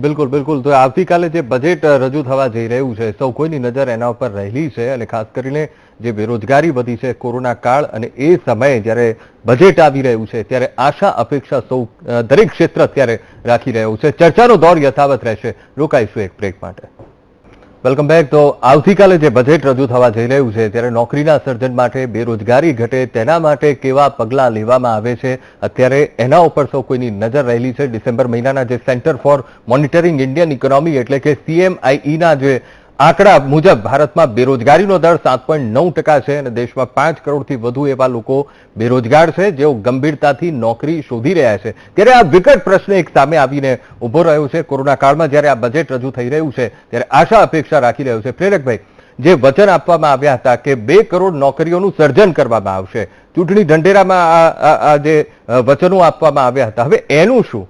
બિલકુલ બિલકુલ. તો આવતીકાલે જે બજેટ રજૂ થવા જઈ રહ્યું છે, સૌ કોઈની નજર એના ઉપર રહેલી છે અને ખાસ કરીને જે બેરોજગારી વધી છે કોરોના કાળ અને એ સમયે જ્યારે બજેટ આવી રહ્યું છે ત્યારે આશા અપેક્ષા સૌ દરેક ક્ષેત્ર અત્યારે રાખી રહ્યું છે. ચર્ચાનો દોર યથાવત રહેશે. રોકાઈશું એક બ્રેક માટે. Welcome back. તો આવતીકાલે જે બજેટ રજૂ થવા જઈ રહ્યું છે ત્યારે નોકરીના સર્જન માટે, બેરોજગારી ઘટે તેના માટે કેવા પગલાં લેવામાં આવે છે અત્યારે એના ઉપર સૌ કોઈની નજર રહેલી છે. ડિસેમ્બર મહિનાના જે centre for monitoring Indian economy એટલે કે CMIE ના જે આંકડા મુજબ ભારતમાં બેરોજગારીનો દર 7.9% છે અને દેશમાં 5 કરોડથી વધુ એવા લોકો બેરોજગાર છે જેઓ ગંભીરતાથી નોકરી શોધી રહ્યા છે. ત્યારે આ વિકટ પ્રશ્ન એક સામે આવીને ઉભો રહ્યો છે. કોરોના કાળમાં જ્યારે આ બજેટ રજૂ થઈ રહ્યું છે ત્યારે આશા અપેક્ષા રાખી રહ્યું છે. પ્રેરકભાઈ, જે વચન આપવામાં આવ્યા હતા કે 2 કરોડ નોકરીઓનું સર્જન કરવામાં આવશે, ચૂંટણી ઢંઢેરામાં આ જે વચનો આપવામાં આવ્યા હતા, હવે એનું શું?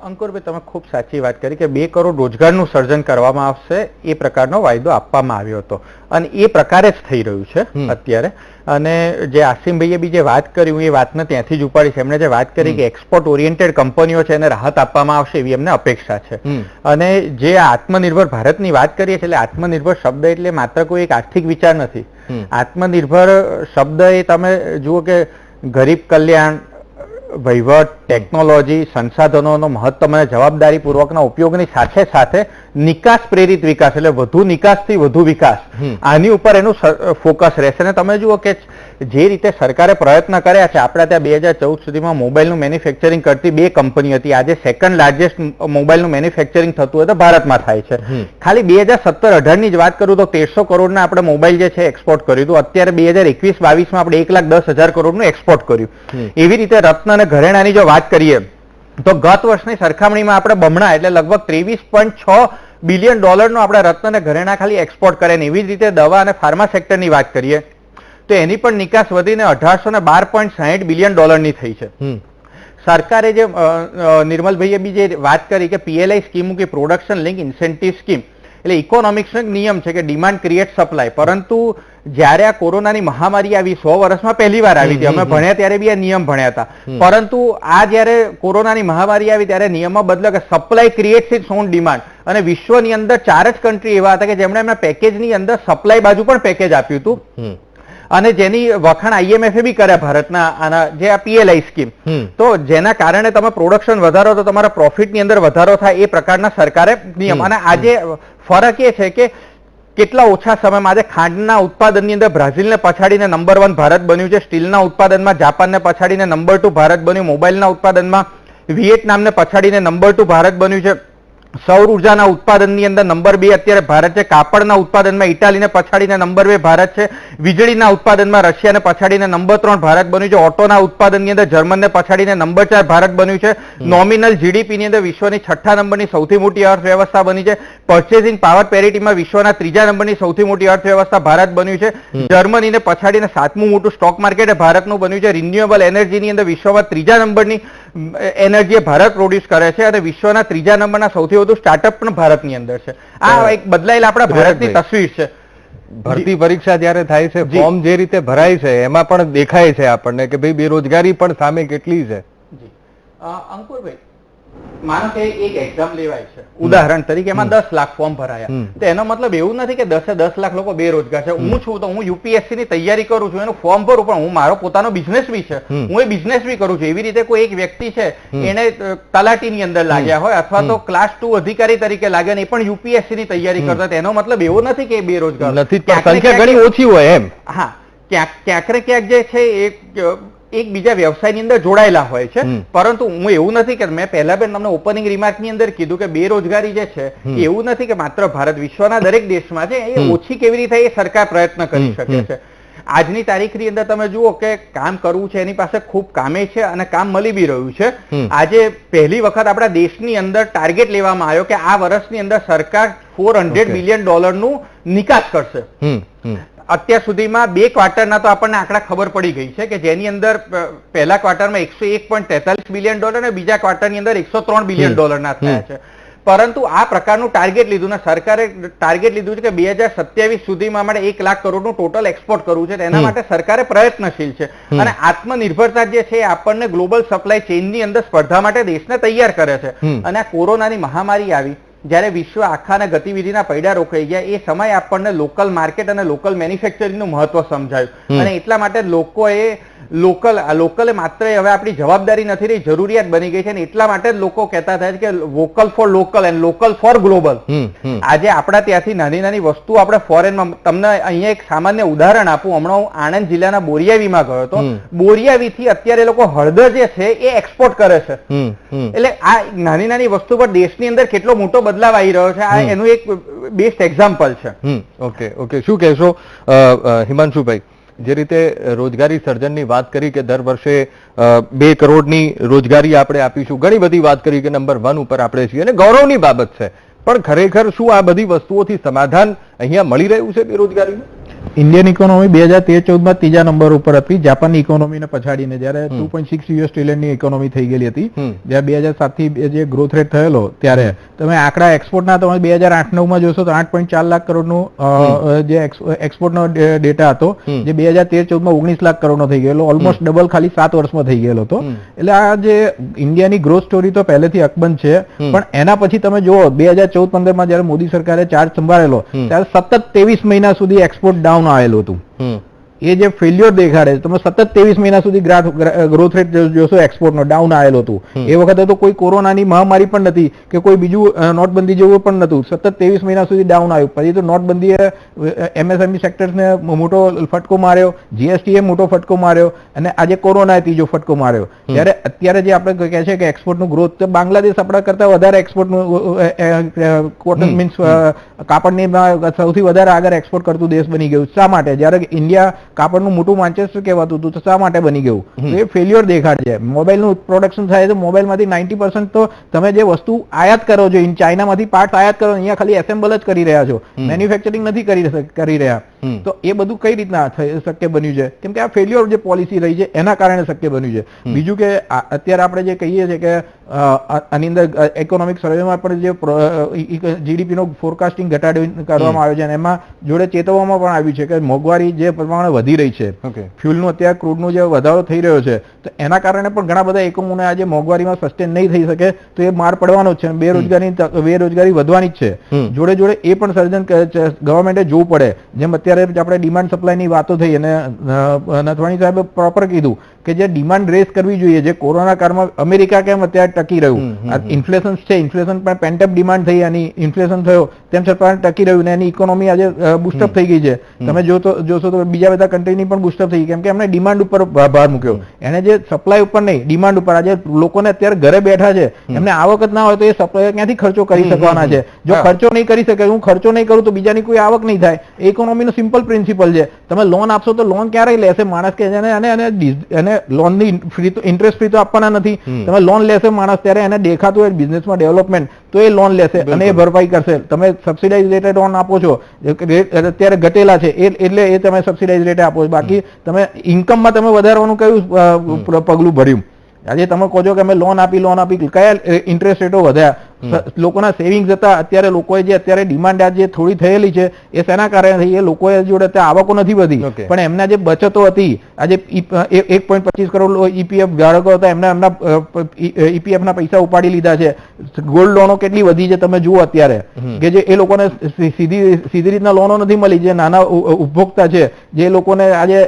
અંકુરભાઈ, તમે ખૂબ સાચી વાત કરી કે 2 કરોડ રોજગારનું સર્જન કરવામાં આવશે એ પ્રકારનો વાયદો આપવામાં આવ્યો હતો અને એ પ્રકારે જ થઈ રહ્યું છે અત્યારે. અને જે આસિમભાઈએ બી જે વાત કરી, હું એ વાતને ત્યાંથી જ ઉપાડીશ. એમણે જે વાત કરી કે એક્સપોર્ટ ઓરિએન્ટેડ કંપનીઓ છે એને રાહત આપવામાં આવશે એવી એમને અપેક્ષા છે. અને જે આત્મનિર્ભર ભારતની વાત કરીએ છીએ, એટલે આત્મનિર્ભર શબ્દ એટલે માત્ર કોઈ એક આર્થિક વિચાર નથી. આત્મનિર્ભર શબ્દ એ તમે જુઓ કે ગરીબ કલ્યાણ, વહીવટ, ટેકનોલોજી, સંસાધનોનો મહત્તમ અને જવાબદારીપૂર્વકના ઉપયોગની સાથે સાથે નિકાસ પ્રેરિત વિકાસ એટલે વધુ નિકાસથી વધુ વિકાસ, આની ઉપર એનું ફોકસ રહેશે. અને તમે જુઓ કે જે રીતે સરકારે પ્રયત્ન કર્યા છે, આપણા ત્યાં 2014 સુધીમાં મોબાઈલનું મેન્યુફેક્ચરિંગ કરતી 2 કંપની હતી. આજે સેકન્ડ લાર્જેસ્ટ મોબાઈલનું મેન્યુફેક્ચરિંગ થતું હોય તો ભારતમાં થાય છે. ખાલી 2017-18 ની જ વાત કરું તો 1300 કરોડના આપણે મોબાઈલ જે છે એક્સપોર્ટ કર્યું હતું. અત્યારે 2021-22માં આપણે 1,10,000 કરોડનું એક્સપોર્ટ કર્યું. એવી રીતે રત્ન અને ઘરેણાની જો વાત કરીએ તો ગત વર્ષની સરખામણીમાં આપણે બમણા એટલે લગભગ $23.6 બિલિયન આપણે રત્ન અને ઘરેણા ખાલી એક્સપોર્ટ કર્યા. એવી જ રીતે દવા અને ફાર્મા સેક્ટરની વાત કરીએ તો એની પણ નિકાસ વધીને 1812.60 બિલિયન ડોલરની થઈ છે. સરકારે જે નિર્મલભાઈએ બી જે વાત કરી કે PLI સ્કીમ મૂકી, પ્રોડક્શન લિંક ઇન્સેન્ટિવ સ્કીમ, એટલે ઇકોનોમિક્સનો એક નિયમ છે કે ડિમાન્ડ ક્રિએટ સપ્લાય, પરંતુ જ્યારે આ કોરોનાની મહામારી આવી 100 વર્ષમાં પહેલી વાર આવી હતી. અમે ભણ્યા ત્યારે બી આ નિયમ ભણ્યા હતા. પરંતુ આ જ્યારે કોરોનાની મહામારી આવી ત્યારે નિયમમાં બદલ્યો કે supply creates its own demand, અને વિશ્વની અંદર 4 જ કન્ટ્રી એવા હતા કે જેમણે એમના પેકેજની અંદર સપ્લાય બાજુ પણ પેકેજ આપ્યું હતું, અને જેની વખાણ IMF બી કર્યા ભારતના આના જે આ PLI સ્કીમ. તો જેના કારણે તમે પ્રોડક્શન વધારો તો તમારા પ્રોફિટની અંદર વધારો થાય એ પ્રકારના સરકારે નિયમ. અને આજે ફરક એ છે કે કેટલા ઓછા સમયમાં આજે ખાંડના ઉત્પાદનની અંદર બ્રાઝિલને પછાડીને નંબર 1 ભારત બન્યું છે, સ્ટીલના ઉત્પાદનમાં જાપાનને પછાડીને નંબર 2 ભારત બન્યું, મોબાઈલના ઉત્પાદનમાં વિયેટનામને પછાડીને નંબર 2 ભારત બન્યું છે, સૌર ઉર્જાના ઉત્પાદનની અંદર નંબર 2 અત્યારે ભારત છે, કાપડના ઉત્પાદનમાં ઇટાલીને પછાડીને નંબર 2 ભારત છે, વીજળીના ઉત્પાદનમાં રશિયાને પછાડીને નંબર 3 ભારત બન્યું છે, ઓટોના ઉત્પાદનની અંદર જર્મનને પછાડીને નંબર 4 ભારત બન્યું છે, નોમિનલ જીડીપીની અંદર વિશ્વની 6થા નંબરની સૌથી મોટી અર્થવ્યવસ્થા બની છે, પર્ચેસિંગ પાવર પેરિટીમાં વિશ્વના 3જા નંબરની સૌથી મોટી અર્થવ્યવસ્થા ભારત બન્યું છે, જર્મનીને પછાડીને 7મું મોટું સ્ટોક માર્કેટ ભારતનું બન્યું છે, રિન્યુએબલ એનર્જીની અંદર વિશ્વમાં 3જા નંબરની એનર્જી ભારત પ્રોડ્યુસ કરે છે, અને વિશ્વના 3જા નંબરના સૌથી વધુ સ્ટાર્ટઅપ પણ ભારતની અંદર છે. આ એક બદલાયેલા આપણા ભારતની તસવીર છે. ભરતી પરીક્ષા જ્યારે થાય છે, ફોર્મ જે રીતે ભરાય છે એમાં પણ દેખાય છે આપણને કે ભાઈ બેરોજગારી પણ સામે કેટલી છે. અંકુરભાઈ, માનો કે એક એક્ઝામ લેવાય છે, ઉદાહરણ તરીકે એમાં 10 લાખ ફોર્મ ભરાયા, તો એનો મતલબ એવું નથી કે 10 લાખ લોકો બેરોજગાર છે. હું છું તો હું UPSC ની તૈયારી કરું છું, એનું ફોર્મ ભરું, પણ હું મારો પોતાનો બિઝનેસ બી છે, હું એ બિઝનેસ બી કરું છું. એવી રીતે કોઈ એક વ્યક્તિ છે એને તલાટીની અંદર લાગ્યા હોય અથવા તો ક્લાસ 2 અધિકારી તરીકે લાગ્યા ને એ પણ UPSC ની તૈયારી કરતા, તેનો મતલબ એવો નથી કે એ બેરોજગાર નથી, સંખ્યા ઘણી ઓછી હોય એમ. હા, ક્યાંક ને ક્યાંક જે છે એક બીજા વ્યવસાયની અંદર જોડાયેલા હોય છે. પરંતુ હું એવું નથી કે મેં પહેલા પણ તમને ઓપનિંગ રિમાર્કની અંદર કીધું કે બેરોજગારી જે છે એવું નથી કે માત્ર ભારત, વિશ્વના દરેક દેશમાં છે. એ ઓછી કેવી રીતે એ સરકાર પ્રયત્ન કરી શકે છે. આજની તારીખની અંદર તમે જુઓ કે કામ કરવું છે એની પાસે ખૂબ કામે છે અને કામ મળી બી રહ્યું છે. આજે પહેલી વખત આપણા દેશની અંદર ટાર્ગેટ લેવામાં આવ્યો કે આ વર્ષની અંદર સરકાર $400 બિલિયન નિકાસ કરશે. અત્યાર સુધીમાં 2 ક્વાર્ટરના તો આપણને આંકડા ખબર પડી ગઈ છે કે જેની અંદર પહેલા ક્વાર્ટરમાં $101.43 બિલિયન અને બીજા ક્વાર્ટરની અંદર $103 બિલિયન થયા છે. પરંતુ આ પ્રકારનું ટાર્ગેટ લીધું ને સરકારે ટાર્ગેટ લીધું છે કે 2027 સુધીમાં આપણે 1 લાખ કરોડનું ટોટલ એક્સપોર્ટ કરવું છે. એના માટે સરકારે પ્રયત્નશીલ છે, અને આત્મનિર્ભરતા જે છે આપણને ગ્લોબલ સપ્લાય ચેઇનની અંદર સ્પર્ધા માટે દેશને તૈયાર કરે છે. અને આ કોરોનાની મહામારી આવી જ્યારે વિશ્વ આખાના ગતિવિધિના પૈડા રોકાઈ ગયા, એ સમય આપણને લોકલ માર્કેટ અને લોકલ મેન્યુફેક્ચરિંગનું મહત્વ સમજાયું, અને એટલા માટે લોકોએ લોકલે માત્ર હવે આપણી જવાબદારી નથી રહી, જરૂરિયાત બની ગઈ છે. અને એટલા માટે જ લોકો કહેતા થાય છે કે vocal for local and local for global. આજે આપણા ત્યાંથી નાની નાની વસ્તુ આપણે ફોરેનમાં, તમને અહીંયા એક સામાન્ય ઉદાહરણ આપું. હમણાં હું આણંદ જિલ્લાના બોરિયાવીમાં ગયો હતો. બોરિયાવીથી અત્યારે લોકો હળદર જે છે એ એક્સપોર્ટ કરે છે. એટલે આ નાની નાની વસ્તુ પર દેશની અંદર કેટલો મોટો બદલાવ આવી રહ્યો છે, આ એનું એક બેસ્ટ એક્ઝામ્પલ છે. ઓકે, શું કહેશો હિમાંશુભાઈ? જે રીતે રોજગારી સર્જનની વાત કરી કે દર વર્ષે 2 કરોડની રોજગારી આપણે આપીશું, ઘણી બધી વાત કરી કે નંબર 1 ઉપર આપણે છીએ અને ગૌરવની બાબત છે, પણ ખરેખર શું આ બધી વસ્તુઓથી સમાધાન અહીંયા મળી રહ્યું છે બેરોજગારીનું? ઇન્ડિયન ઇકોનોમી 2013-14માં 3જા નંબર ઉપર હતી, જાપાનની ઇકોનોમીને પછાડીને. જ્યારે $2.6 ટ્રિલિયનની ઇકોનોમી થઈ ગયેલી હતી, જ્યારે 2007 થી જે ગ્રોથ રેટ થયેલો ત્યારે તમે આંકડા એક્સપોર્ટના તમે 2008-9માં જોશો તો 8.4 લાખ કરોડનું જે એક્સપોર્ટનો ડેટા હતો, જે 2013-14માં 19 લાખ કરોડનો થઈ ગયેલો, ઓલમોસ્ટ ડબલ ખાલી 7 વર્ષમાં થઈ ગયેલો હતો. એટલે આ જે ઇન્ડિયાની ગ્રોથ સ્ટોરી તો પહેલેથી અકબંધ છે, પણ એના પછી તમે જુઓ 2014-15માં જયારે મોદી સરકારે ચાર્જ સંભાળેલો ત્યારે સતત 23 મહિના સુધી એક્સપોર્ટ ડાઉન આવેલું હતું. એ જે ફેલ્યોર દેખાડે છે, તમે સતત 23 મહિના સુધી ગ્રોથ રેટ જોશો એક્સપોર્ટનો ડાઉન આવેલો હતું. એ વખતે તો કોઈ કોરોનાની મહામારી પણ નથી કે કોઈ બીજું નોટબંધી જેવું પણ નતું, સતત 23 મહિના સુધી ડાઉન આવ્યું. પછી તો નોટબંધીએ MSME સેક્ટર્સને મોટો ફટકો માર્યો, GST એ મોટો ફટકો માર્યો, અને આજે કોરોનાએ ત્રીજો ફટકો માર્યો. ત્યારે અત્યારે જે આપણે કહે છે કે એક્સપોર્ટનું ગ્રોથ, બાંગ્લાદેશ આપણા કરતા વધારે એક્સપોર્ટનું કોટન મીન્સ કાપડની સૌથી વધારે આગળ એક્સપોર્ટ કરતું દેશ બની ગયું. શા માટે? જ્યારે ઇન્ડિયા કાપડનું મોટું માન્ચેસ્ટર કહેવાતું હતું તો શા માટે બની ગયું? તો એ ફેલ્યોર દેખાડે છે. મોબાઈલનું પ્રોડક્શન થાય તો મોબાઈલમાંથી 90% તો તમે જે વસ્તુ આયાત કરો છો, ચાઇનામાંથી પાર્ટ આયાત કરો, અહીંયા ખાલી એસેમ્બલ જ કરી રહ્યા છો, મેન્યુફેક્ચરિંગ નથી કરી રહ્યા. તો એ બધું કઈ રીતના શક્ય બન્યું છે? કેમ કે આ ફેલ્યોર જે પોલિસી રહી છે એના કારણે શક્ય બન્યું છે. બીજું કે અત્યારે આપણે જે કહીએ છીએ કે આની અંદર ઇકોનોમિક સર્વેમાં પણ જે જીડીપી નો ફોરકાસ્ટિંગ કરવામાં આવ્યો છે અને એમાં જોડે ચેતવવામાં પણ આવ્યું છે કે મોંઘવારી જે પ્રમાણે વધી રહી છે, ફ્યુલનું અત્યારે ક્રૂડનું જે વધારો થઈ રહ્યો છે, તો એના કારણે પણ ઘણા બધા એકમોને આજે મોંઘવારીમાં સસ્ટેન નહીં થઈ શકે તો એ માર પડવાનો જ છે. બેરોજગારી વધવાની જ છે. જોડે જોડે એ પણ સર્જન ગવર્મેન્ટે જોવું પડે. જેમ અત્યારે આપણે ડિમાન્ડ સપ્લાયની વાતો થઈ અને નથવાણી સાહેબે પ્રોપર કીધું કે જે ડિમાન્ડ રેસ કરવી જોઈએ, જે કોરોના કાળમાં અમેરિકા કેમ અત્યારે ટકી રહ્યું, ઇન્ફ્લેશન છે, ઇન્ફ્લેશન પણ પેન્ટઅપ ડિમાન્ડ થઈ અને ઇન્ફ્લેશન થયો તેમ છતાં ટકી રહ્યું ને એની ઇકોનોમી આજે બુસ્ટઅપ થઈ ગઈ છે. તમે જોશો તો બીજા બધા કન્ટ્રીની પણ બુસ્ટઅપ થઈ ગઈ કેમ કે એમને ડિમાન્ડ ઉપર ભાર મૂક્યો. એને જે સપ્લાય ઉપર નહીં, ડિમાન્ડ ઉપર. આજે લોકોને અત્યારે ઘરે બેઠા છે, એમને આવક જ ના હોય તો એ સપ્લાય ક્યાંથી ખર્ચો કરી શકવાના છે? જો ખર્ચો નહીં કરી શકે, હું ખર્ચો નહીં કરું તો બીજાની કોઈ આવક નહીં થાય. ઇકોનોમીનો સિમ્પલ પ્રિન્સિપલ છે. તમે લોન આપશો તો લોન ક્યારે લેશે માણસ કે એને લોનની ઇન્ટરેસ્ટ ફ્રી તો આપવાના નથી. તમે લોન લેશે માણસ ત્યારે એને દેખાતું હોય બિઝનેસમાં ડેવલપમેન્ટ તો એ લોન લેશે અને એ ભરપાઈ કરશે. તમે સબસિડાઇઝ રેટે લોન આપો છો, અત્યારે ઘટેલા છે એટલે એ તમે સબસિડાઇઝ રેટે આપો છો. બાકી તમે ઇન્કમમાં તમે વધારવાનું કયું પગલું ભર્યું? આજે તમે કહો છો કે અમે લોન આપી, કયા ઇન્ટરેસ્ટ રેટો વધ્યા? લોકોના સેવિંગ્સ હતા. અત્યારે લોકોએ જે અત્યારે ડિમાન્ડ આજે થોડી થયેલી છે એ શેના કારણે થઈ? એ લોકોએ જોડે આવકો નથી વધી, પણ એમના જે બચતો હતી, આજે 1.25 કરોડ ઈપીએફ ધારકો હતા, એમના ઈપીએફ ના પૈસા ઉપાડી લીધા છે. ગોલ્ડ લોનો કેટલી વધી છે તમે જુઓ અત્યારે, કે જે એ લોકોને સીધી રીતના લોનો નથી મળી. જે નાના ઉપભોક્તા છે, જે લોકોને આજે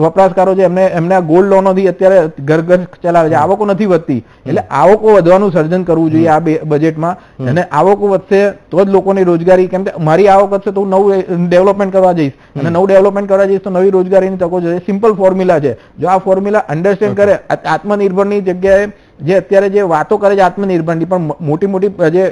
વપરાશકારો છે, એમને ગોલ્ડ લોનોથી અત્યારે ઘર ચલાવે છે, આવકો નથી વધતી. એટલે આવકો વધવાનું સર્જન કરવું જોઈએ આ બજેટમાં. અને આવકો વધશે તો જ લોકોની રોજગારી, કેમ કે મારી આવક વધશે તો હું નવું ડેવલપમેન્ટ કરવા જઈશ અને નવું ડેવલપમેન્ટ કરવા જઈશ તો નવી રોજગારીની તકો છે. સિમ્પલ ફોર્મ્યુલા છે. જો આ ફોર્મ્યુલા અન્ડરસ્ટેન્ડ કરે, આત્મનિર્ભરની જગ્યાએ જે અત્યારે જે વાતો કરે છે આત્મનિર્ભરની, પણ મોટી મોટી જે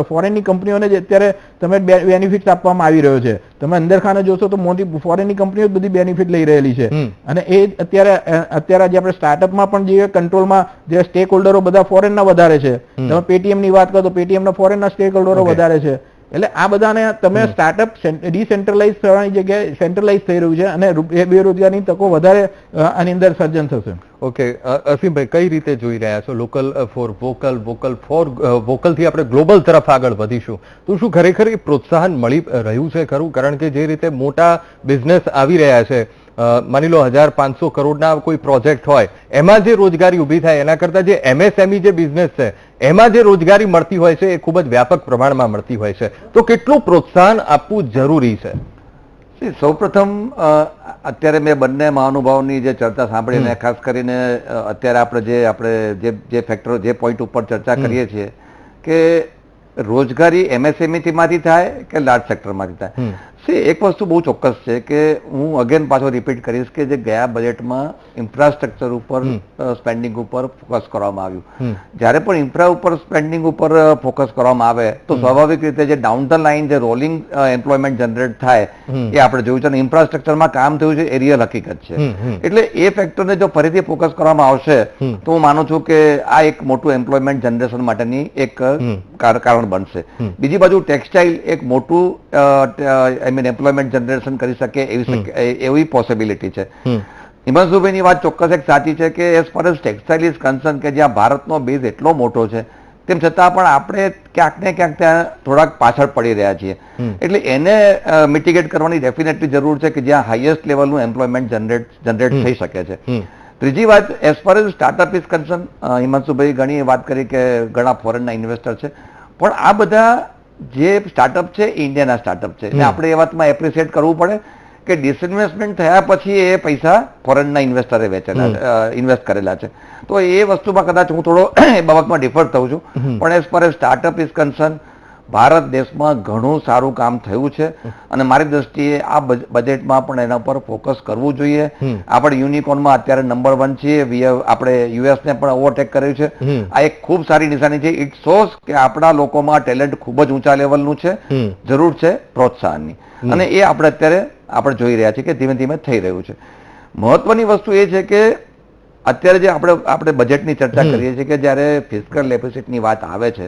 ફોરેનની કંપનીઓને જે અત્યારે તમે બેનિફિટ આપવામાં આવી રહ્યો છે, તમે અંદર ખાને જોશો તો મોટી ફોરેનની કંપનીઓ બધી બેનિફિટ લઈ રહેલી છે. અને એ અત્યારે જે આપણે સ્ટાર્ટઅપમાં પણ જે કંટ્રોલમાં જે સ્ટેક હોલ્ડરો બધા ફોરેનના વધારે છે. તમે પેટીએમ ની વાત કરો તો પેટીએમના ફોરેનના સ્ટેક હોલ્ડરો વધારે છે. એટલે આ બધાને તમે સ્ટાર્ટઅપ ડિસેન્ટ્રલાઇઝ થવાની જગ્યાએ સેન્ટ્રલાઇઝ થઈ રહ્યું છે અને બેરોજગારીની તકો વધારે આની અંદર સર્જન થશે. ઓકે, અસીમભાઈ, કઈ રીતે જોઈ રહ્યા છો? Local for vocal, vocal for vocal થી આપણે ગ્લોબલ તરફ આગળ વધીશું તો શું ખરેખર એ પ્રોત્સાહન મળી રહ્યું છે ખરું? કારણ કે જે રીતે મોટા બિઝનેસ આવી રહ્યા છે, માની લો 1500 કરોડના કોઈ પ્રોજેક્ટ હોય, એમાં જે રોજગારી ઉભી થાય એના કરતા જે એમએસએમઈ જે બિઝનેસ છે એમાં જે રોજગારી મળતી હોય છે એ ખૂબ જ વ્યાપક પ્રમાણમાં મળતી હોય છે. તો કેટલું પ્રોત્સાહન આપવું જરૂરી છે? સૌપ્રથમ અત્યારે મેં બંને મહાનુભાવોની જે ચર્ચા સાંભળીને ખાસ કરીને અત્યારે આપણે જે ફેક્ટરો જે પોઈન્ટ ઉપર ચર્ચા કરીએ છીએ કે રોજગારી એમએસએમઈ માંથી થાય કે લાર્જ સેક્ટરમાંથી થાય. એક વસ્તુ બહુ ચોક્કસ છે કે હું અગેન પાછો રિપીટ કરીશ કે જે ગયા બજેટમાં ઇન્ફ્રાસ્ટ્રક્ચર ઉપર સ્પેન્ડિંગ ઉપર ફોકસ કરવામાં આવ્યું. જ્યારે પણ ઇન્ફ્રા ઉપર સ્પેન્ડિંગ ઉપર ફોકસ કરવામાં આવે તો સ્વાભાવિક રીતે જે ડાઉન ધ લાઇન જે રોલિંગ એમ્પ્લોયમેન્ટ જનરેટ થાય એ આપણે જોયું છે અને ઇન્ફ્રાસ્ટ્રક્ચરમાં કામ થયું છે એ રિયલ હકીકત છે. એટલે એ ફેક્ટરને જો ફરીથી ફોકસ કરવામાં આવશે તો હું માનું છું કે આ એક મોટું એમ્પ્લોયમેન્ટ જનરેશન માટેની એક કારણ બનશે. બીજી બાજુ ટેક્સટાઇલ એક મોટું એમ્પ્લોયમેન્ટ જનરેશન કરી શકે એવી પોસિબિલિટી છે. હિમાંશુભાઈની વાત ચોક્કસ એક સાચી છે કે as far as textile is concern કે જ્યાં ભારતનો બેઝ એટલો મોટો છે તેમ છતાં પણ આપણે ક્યાંક ને ક્યાંક ત્યાં થોડાક પાછળ પડી રહ્યા છીએ. એટલે એને મિટિગેટ કરવાની ડેફિનેટલી જરૂર છે કે જ્યાં હાઈએસ્ટ લેવલનું એમ્પ્લોયમેન્ટ જનરેટ થઈ શકે છે. ત્રીજી વાત, as far as startup is concern, Himanshubhai ઘણી વાત કરી કે ઘણા ફોરેનના ઇન્વેસ્ટર છે, પણ આ બધા જે સ્ટાર્ટઅપ છે ઇન્ડિયાના સ્ટાર્ટઅપ છે. એટલે આપણે એ વાતમાં એપ્રિશિએટ કરવું પડે કે ડિસઇન્વેસ્ટમેન્ટ થયા પછી એ પૈસા ફોરેનના ઇન્વેસ્ટરે ઇન્વેસ્ટ કરેલા છે. તો એ વસ્તુમાં કદાચ હું થોડો એ બાબતમાં ડિફર થઉં છું. પણ as far as startup is concern Bharat દેશમાં ઘણું સારું કામ થયું છે અને મારી દ્રષ્ટિએ આ બજેટમાં પણ એના પર ફોકસ કરવું જોઈએ. આપણે યુનિકોર્નમાં અત્યારે નંબર 1 છીએ. આપણે યુએસને પણ ઓવરટેક કર્યું છે. આ એક ખૂબ સારી નિશાની છે. ઇટ શોઝ કે આપણા લોકોમાં ટેલેન્ટ ખૂબ જ ઊંચા લેવલનું છે. જરૂર છે પ્રોત્સાહનની અને એ આપણે અત્યારે જોઈ રહ્યા છીએ કે ધીમે ધીમે થઈ રહ્યું છે. મહત્વની વસ્તુ એ છે કે અત્યારે જે આપણે બજેટની ચર્ચા કરીએ છીએ કે જ્યારે ફિસ્કલ ડેફિસિટની વાત આવે છે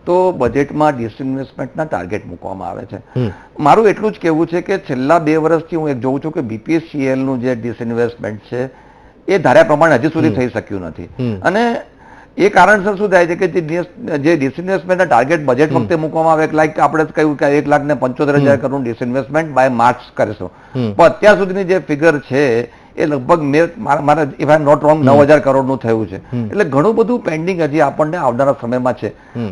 તો બજેટમાં ડિસઇન્વેસ્ટમેન્ટના ટાર્ગેટ મૂકવામાં આવે છે. મારું એટલું જ કહેવું છે કે છેલ્લા 2 વર્ષથી હું એક જોઉં છું કે બીપીએસસીએલનું જે ડિસઇન્વેસ્ટમેન્ટ છે એ ધાર્યા પ્રમાણે હજી સુધી થઈ શક્યું નથી. અને એ કારણસર શું થાય છે કે જે ડિસઇન્વેસ્ટમેન્ટના ટાર્ગેટ બજેટ વખતે મૂકવામાં આવે લાઈક આપણે કહ્યું કે 1,75,000 કરોડ ડિસઇન્વેસ્ટમેન્ટ બાય માર્ચ કરીશું, પણ અત્યાર સુધીની જે ફિગર છે એ લગભગ મારા ઇફ આઈ નોટ રોંગ 9,000 કરોડનું થયું છે. એટલે ઘણું બધું પેન્ડિંગ હજી આપણને આવનારા સમયમાં છે.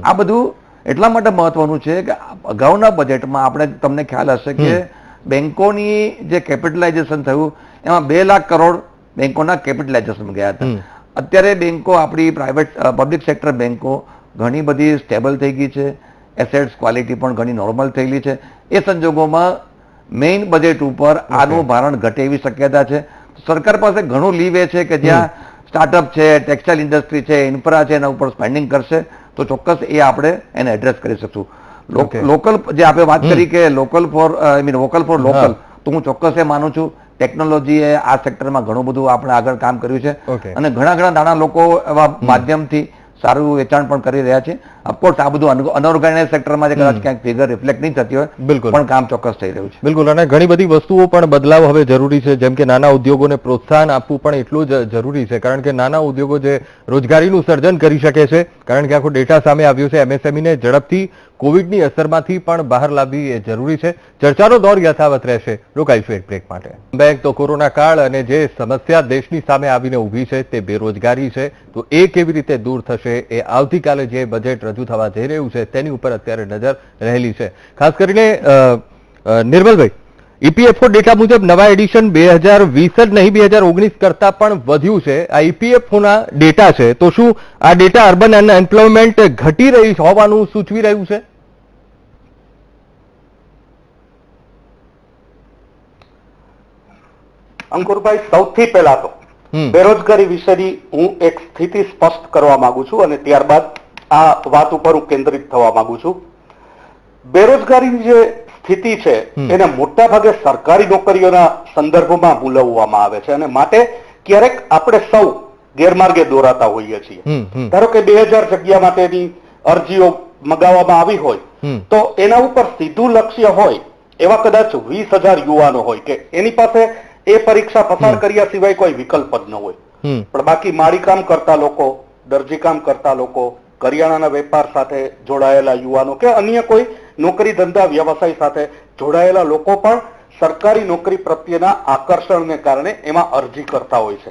આ બધું એટલા માટે મહત્વનું છે કે અગાઉના બજેટમાં આપણે તમને ખ્યાલ હશે કે બેંકોની જે કેપિટલાઇઝેશન થયું એમાં 2 લાખ કરોડ બેંકોના કેપિટલાઇઝેશન ગયા હતા. અત્યારે બેંકો આપણી પ્રાઇવેટ પબ્લિક સેક્ટર બેંકો ઘણી બધી સ્ટેબલ થઈ ગઈ છે, એસેટ્સ ક્વોલિટી પણ ઘણી નોર્મલ થયેલી છે. એ સંજોગોમાં મેઇન બજેટ ઉપર આનું ભારણ ઘટે એવી શક્યતા છે. સરકાર પાસે ઘણું લીવે છે કે જ્યાં સ્ટાર્ટઅપ છે, ટેક્સટાઇલ ઇન્ડસ્ટ્રી છે, ઇન્ફ્રા છે, એના ઉપર સ્પેન્ડિંગ કરશે તો ચોક્કસ એ આપણે એને એડ્રેસ કરી શકશું. લોકલ જે આપણે વાત કરી કે local for vocal for local, તો હું ચોક્કસ એ માનું છું. ટેકનોલોજીએ આ સેક્ટરમાં ઘણું બધું આપણે આગળ કામ કર્યું છે અને ઘણા નાના લોકો એવા માધ્યમથી સારું વેચાણ પણ કરી રહ્યા છે. ઓફકોર્સ આ બધું અનઓર્ગેનાઇઝ સેક્ટરમાં જે કદાચ ક્યાંક ફિગર રિફ્લેક્ટ નહીં થતી હોય, બિલકુલ, પણ કામ ચોક્કસ થઈ રહ્યું છે. બિલકુલ. અને ઘણી બધી વસ્તુઓ પણ બદલાવ હવે જરૂરી છે, જેમ કે નાના ઉદ્યોગોને પ્રોત્સાહન આપવું પણ એટલું જ જરૂરી છે, કારણ કે નાના ઉદ્યોગો જે રોજગારીનું સર્જન કરી શકે છે, કારણ કે આખો ડેટા સામે આવ્યો છે. એમએસએમઈને ઝડપથી કોવિડની અસરમાંથી પણ બહાર લાવવી એ જરૂરી છે. ચર્ચાનો દોર યથાવત રહેશે. રોકાઈશું એક બ્રેક માટે. બેંક તો કોરોના કાળ અને જે સમસ્યા દેશની સામે આવીને ઊભી છે તે બેરોજગારી છે, તો એ કેવી રીતે દૂર થશે એ આવતીકાલે જે બજેટ રજૂ થવા જઈ રહ્યું છે તેની ઉપર અત્યારે નજર રહેલી છે. ખાસ કરીને નિર્મલભાઈ, ઈપીએફઓ ડેટા મુજબ નવા એડિશન 2020 જ નહીં 2019 કરતા પણ વધ્યું છે. આ ઈપીએફઓના ડેટા છે, તો શું આ ડેટા અર્બન અનએમ્પ્લોયમેન્ટ ઘટી રહી હોવાનું સૂચવી રહ્યું છે? અંકુરભાઈ, સૌથી પહેલા તો બેરોજગારી વિશેની હું એક સ્થિતિ સ્પષ્ટ કરવા માંગુ છું અને ત્યારબાદ આ વાત ઉપર હું કેન્દ્રિત થવા માંગુ છું. બેરોજગારીની જે સ્થિતિ છે એને મોટા ભાગે સરકારી નોકરીઓના સંદર્ભમાં મૂલવવામાં આવે છે અને માટે ક્યારેક આપણે સૌ ગેરમાર્ગે દોરાતા હોઈએ છીએ. ધારો કે 2000 જગ્યા માટેની અરજીઓ મગાવવામાં આવી હોય તો એના ઉપર સીધું લક્ષ્ય હોય એવા કદાચ 20,000 યુવાનો હોય કે એની પાસે એ પરીક્ષા પસાર કર્યા સિવાય કોઈ વિકલ્પ જ ન હોય. પણ બાકી માળીકામ કરતા લોકો, દરજીકામ કરતા લોકો, કરિયાણાના વેપાર સાથે જોડાયેલા યુવાનો કે અન્ય કોઈ નોકરી ધંધા વ્યવસાય સાથે જોડાયેલા લોકો પણ સરકારી નોકરી પ્રત્યેના આકર્ષણને કારણે એમાં અરજી કરતા હોય છે.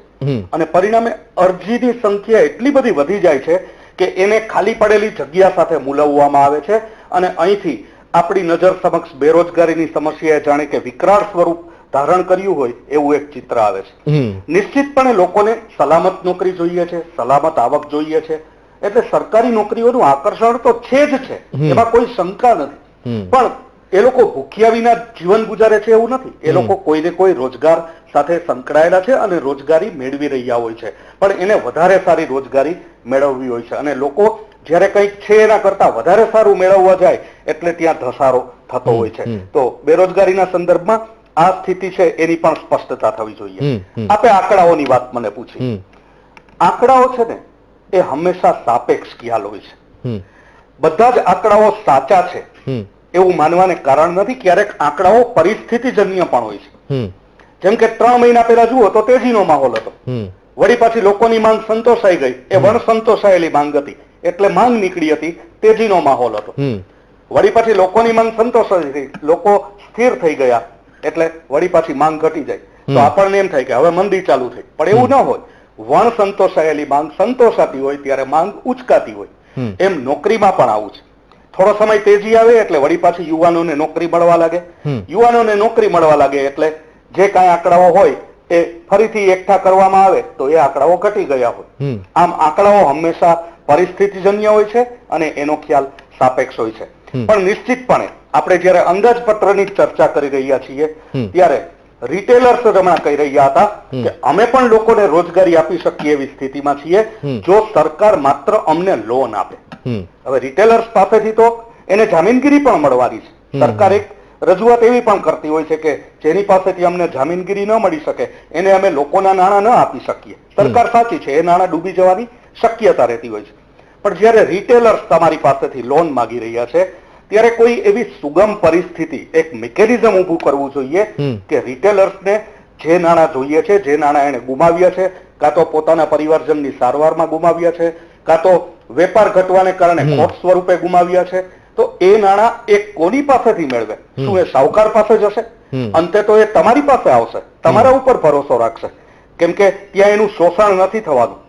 અને પરિણામે અરજીની સંખ્યા એટલી બધી વધી જાય છે કે એને ખાલી પડેલી જગ્યા સાથે મૂલવવામાં આવે છે અને અહીંથી આપણી નજર સમક્ષ બેરોજગારીની સમસ્યાએ જાણે કે વિકરાળ સ્વરૂપ ધારણ કર્યું હોય એવું એક ચિત્ર આવે છે. નિશ્ચિતપણે લોકોને સલામત નોકરી જોઈએ છે, સલામત આવક જોઈએ છે, એટલે સરકારી નોકરીઓનું આકર્ષણ તો છે જ છે, એમાં કોઈ શંકા નથી. પણ એ લોકો ભૂખ્યા વિના જીવન ગુજારે છે એવું નથી. એ લોકો કોઈને કોઈ રોજગાર સાથે સંકળાયેલા છે અને રોજગારી મેળવી રહ્યા હોય છે, પણ એને વધારે સારી રોજગારી મેળવવી હોય છે અને લોકો જયારે કંઈક છે એના કરતા વધારે સારું મેળવવા જાય એટલે ત્યાં ધસારો થતો હોય છે. તો બેરોજગારીના સંદર્ભમાં આ સ્થિતિ છે એની પણ સ્પષ્ટતા થવી જોઈએ. આપે આંકડાઓની વાત મને પૂછી. આંકડાઓ છે ને એ હંમેશા સાપેક્ષ ખ્યાલ હોય છે. બધા જ આંકડાઓ સાચા છે એવું માનવાને કારણ નથી. ક્યારેક આંકડાઓ પરિસ્થિતિજન્ય પણ હોય છે. જેમ કે 3 મહિના પહેલા જુઓ તો તેજીનો માહોલ હતો, વળી પાછી લોકોની માંગ સંતોષાઈ ગઈ, એ વણ સંતોષાયેલી માંગ હતી એટલે માંગ નીકળી હતી, તેજીનો માહોલ હતો. વળી પાછી લોકોની માંગ સંતોષાઈ ગઈ, લોકો સ્થિર થઈ ગયા એટલે વળી પાછી માંગ ઘટી જાય તો આપણને એમ થાય કે હવે મંદી ચાલુ થઈ. પણ એવું ન હોય. વણ સંતોષાયેલી માંગ સંતોષાતી હોય ત્યારે માંગ ઉચકાતી હોય. એમ નોકરીમાં પણ આવું છે. થોડો સમય તેજી આવે એટલે વળી પાછી યુવાનોને નોકરી મળવા લાગે. યુવાનોને નોકરી મળવા લાગે એટલે જે કાંઈ આંકડાઓ હોય એ ફરીથી એકઠા કરવામાં આવે તો એ આંકડાઓ ઘટી ગયા હોય. આમ આંકડાઓ હંમેશા પરિસ્થિતિજન્ય હોય છે અને એનો ખ્યાલ સાપેક્ષ હોય છે. પણ નિશ્ચિતપણે આપણે જયારે અંદાજપત્રની ચર્ચા કરી રહ્યા છીએ ત્યારે રિટેલર્સ હમણાં કહી રહ્યા હતા કે અમે પણ લોકોને રોજગારી આપી શકીએ એવી સ્થિતિમાં છીએ જો સરકાર માત્ર અમને લોન આપે. હવે રિટેલર્સ પાસેથી તો એને જામીનગીરી પણ મળવાની છે. સરકાર એક રજૂઆત એવી પણ કરતી હોય છે કે જેની પાસેથી અમને જામીનગીરી ન મળી શકે એને અમે લોકોના નાણાં ન આપી શકીએ. સરકાર સાચી છે, એ નાણાં ડૂબી જવાની શક્યતા રહેતી હોય છે. પણ જ્યારે રિટેલર્સ તમારી પાસેથી લોન માગી રહ્યા છે ત્યારે કોઈ એવી સુગમ પરિસ્થિતિ, એક મિકેનિઝમ ઊભું કરવું જોઈએ કે રિટેલર્સને જે નાણાં જોઈએ છે, જે નાણાં એને ગુમાવ્યા છે, કાં તો પોતાના પરિવારજનની સારવારમાં ગુમાવ્યા છે, કાં તો વેપાર ઘટવાને કારણે ખોટ સ્વરૂપે ગુમાવ્યા છે, તો એ નાણાં એ કોની પાસેથી મેળવે? શું એ સાહુકાર પાસે જશે? અંતે તો એ તમારી પાસે આવશે, તમારા ઉપર ભરોસો રાખશે, કેમ કે ત્યાં એનું શોષણ નથી થવાનું.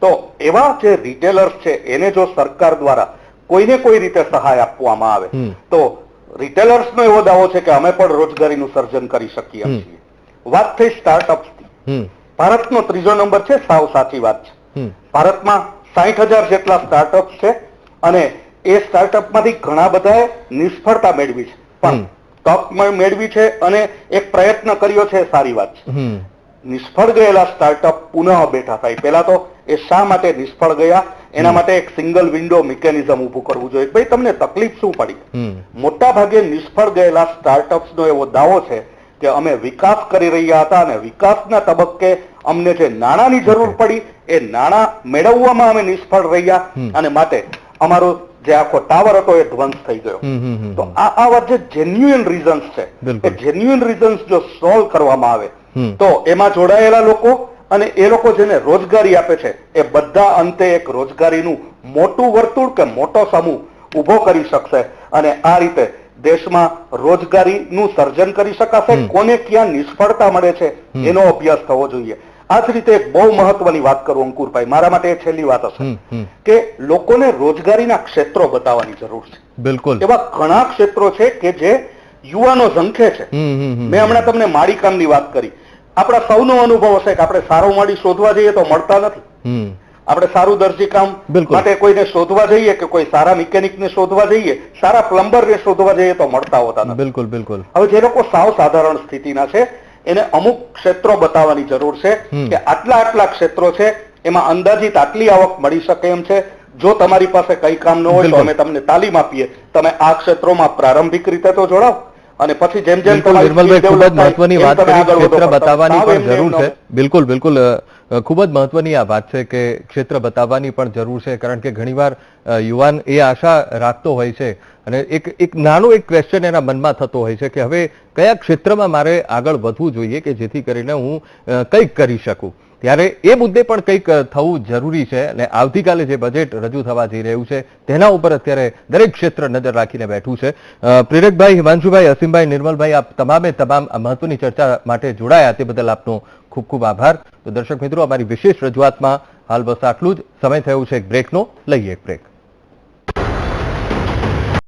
તો એવા જે રિટેલર્સ છે એને જો સરકાર દ્વારા કોઈને કોઈ રીતે સહાય આપવામાં આવે તો રિટેલર્સનો એવો દાવો છે કે અમે પણ રોજગારીનું સર્જન કરી શકીએ છીએ. વાત થઈ સ્ટાર્ટઅપ્સની. ભારતનો 3જો નંબર છે, સાવ સાચી વાત છે. ભારતમાં 60,000 જેટલા સ્ટાર્ટઅપ્સ છે અને એ સ્ટાર્ટઅપમાંથી ઘણા બધાએ નિષ્ફળતા મેળવી છે, પણ તક મેળવી છે અને એક પ્રયત્ન કર્યો છે, સારી વાત છે. નિષ્ફળ ગયેલા સ્ટાર્ટઅપ પુનઃ બેઠા થાય. પહેલા તો એ શા માટે નિષ્ફળ ગયા એના માટે એક સિંગલ વિન્ડો મિકેનિઝમ ઊભું કરવું જોઈએ. ભાઈ તમને તકલીફ શું પડી? મોટા ભાગે નિષ્ફળ ગયેલા સ્ટાર્ટઅપ્સનો એવો દાવો છે કે અમે વિકાસ કરી રહ્યા હતા અને વિકાસના તબક્કે અમને જે નાણાંની જરૂર પડી એ નાણાં મેળવવામાં અમે નિષ્ફળ રહ્યા અને માટે અમારો જે આખો ટાવર હતો એ ધ્વંસ થઈ ગયો. તો આ વાત જે જેન્યુઇન રીઝન્સ છે, એ જેન્યુઇન રીઝન્સ જો સોલ્વ કરવામાં આવે તો એમાં જોડાયેલા લોકો અને એ લોકો જેને રોજગારી આપે છે એ બધા અંતે એક રોજગારીનું મોટું વર્તુળ કે મોટો સમૂહ ઉભો કરી શકશે અને આ રીતે દેશમાં રોજગારીનું સર્જન કરી શકાશે. કોને ક્યાં નિષ્ફળતા મળે છે એનો અભ્યાસ થવો જોઈએ. આ જ રીતે એક બહુ મહત્વની વાત કરું અંકુરભાઈ, મારા માટે એ છેલ્લી વાત હશે કે લોકોને રોજગારીના ક્ષેત્રો બતાવવાની જરૂર છે. બિલકુલ. એવા ઘણા ક્ષેત્રો છે કે જે યુવાનો ઝંખે છે. મેં હમણાં તમને માળીકામની વાત કરી. આપણા સૌનો અનુભવ હશે કે આપણે સારો માળી શોધવા જઈએ તો મળતા નથી. આપણે સારું દરજી કામ માટે કોઈને શોધવા જઈએ કે કોઈ સારા મિકેનિકને શોધવા જઈએ, સારા પ્લમ્બરને શોધવા જઈએ તો મળતા હોતા નથી. બિલકુલ બિલકુલ. હવે જે લોકો સાવ સાધારણ સ્થિતિના છે એને અમુક ક્ષેત્રો બતાવવાની જરૂર છે કે આટલા આટલા ક્ષેત્રો છે, એમાં અંદાજિત આટલી આવક મળી શકે એમ છે. જો તમારી પાસે કઈ કામ ન હોય તો અમે તમને તાલીમ આપીએ, તમે આ ક્ષેત્રોમાં પ્રારંભિક રીતે તો જોડાઓ અને પછી જેમ જેમ નિર્મલભાઈ ખૂબ જ મહત્વની વાત કરી, ક્ષેત્ર બતાવવાની પણ જરૂર છે. બિલકુલ બિલકુલ, ખૂબ જ મહત્વની આ વાત છે કે ક્ષેત્ર બતાવવાની પણ જરૂર છે, કારણ કે ઘણીવાર યુવાન એ આશા રાખતો હોય છે અને એક નાનો એક ક્વેશ્ચન એના મનમાં થતો હોય છે કે હવે કયા ક્ષેત્રમાં મારે આગળ વધવું જોઈએ કે જેથી કરીને હું કંઈક કરી શકું. ત્યારે એ મુદ્દે પણ કંઈક થવું જરૂરી છે અને આવતીકાલે જે બજેટ રજૂ થવા જઈ રહ્યું છે તેના ઉપર અત્યારે દરેક ક્ષેત્ર નજર રાખીને બેઠું છે. પ્રેરકભાઈ, હિમાંશુભાઈ, અસીમભાઈ, નિર્મલભાઈ, આપ તમામ મહત્વની ચર્ચા માટે જોડાયા તે બદલ આપનો ખૂબ ખૂબ આભાર. તો દર્શક મિત્રો, અમારી વિશેષ રજૂઆતમાં હાલ બસ આટલું જ. સમય થયો છે એક બ્રેકનો. લઈએ એક બ્રેક.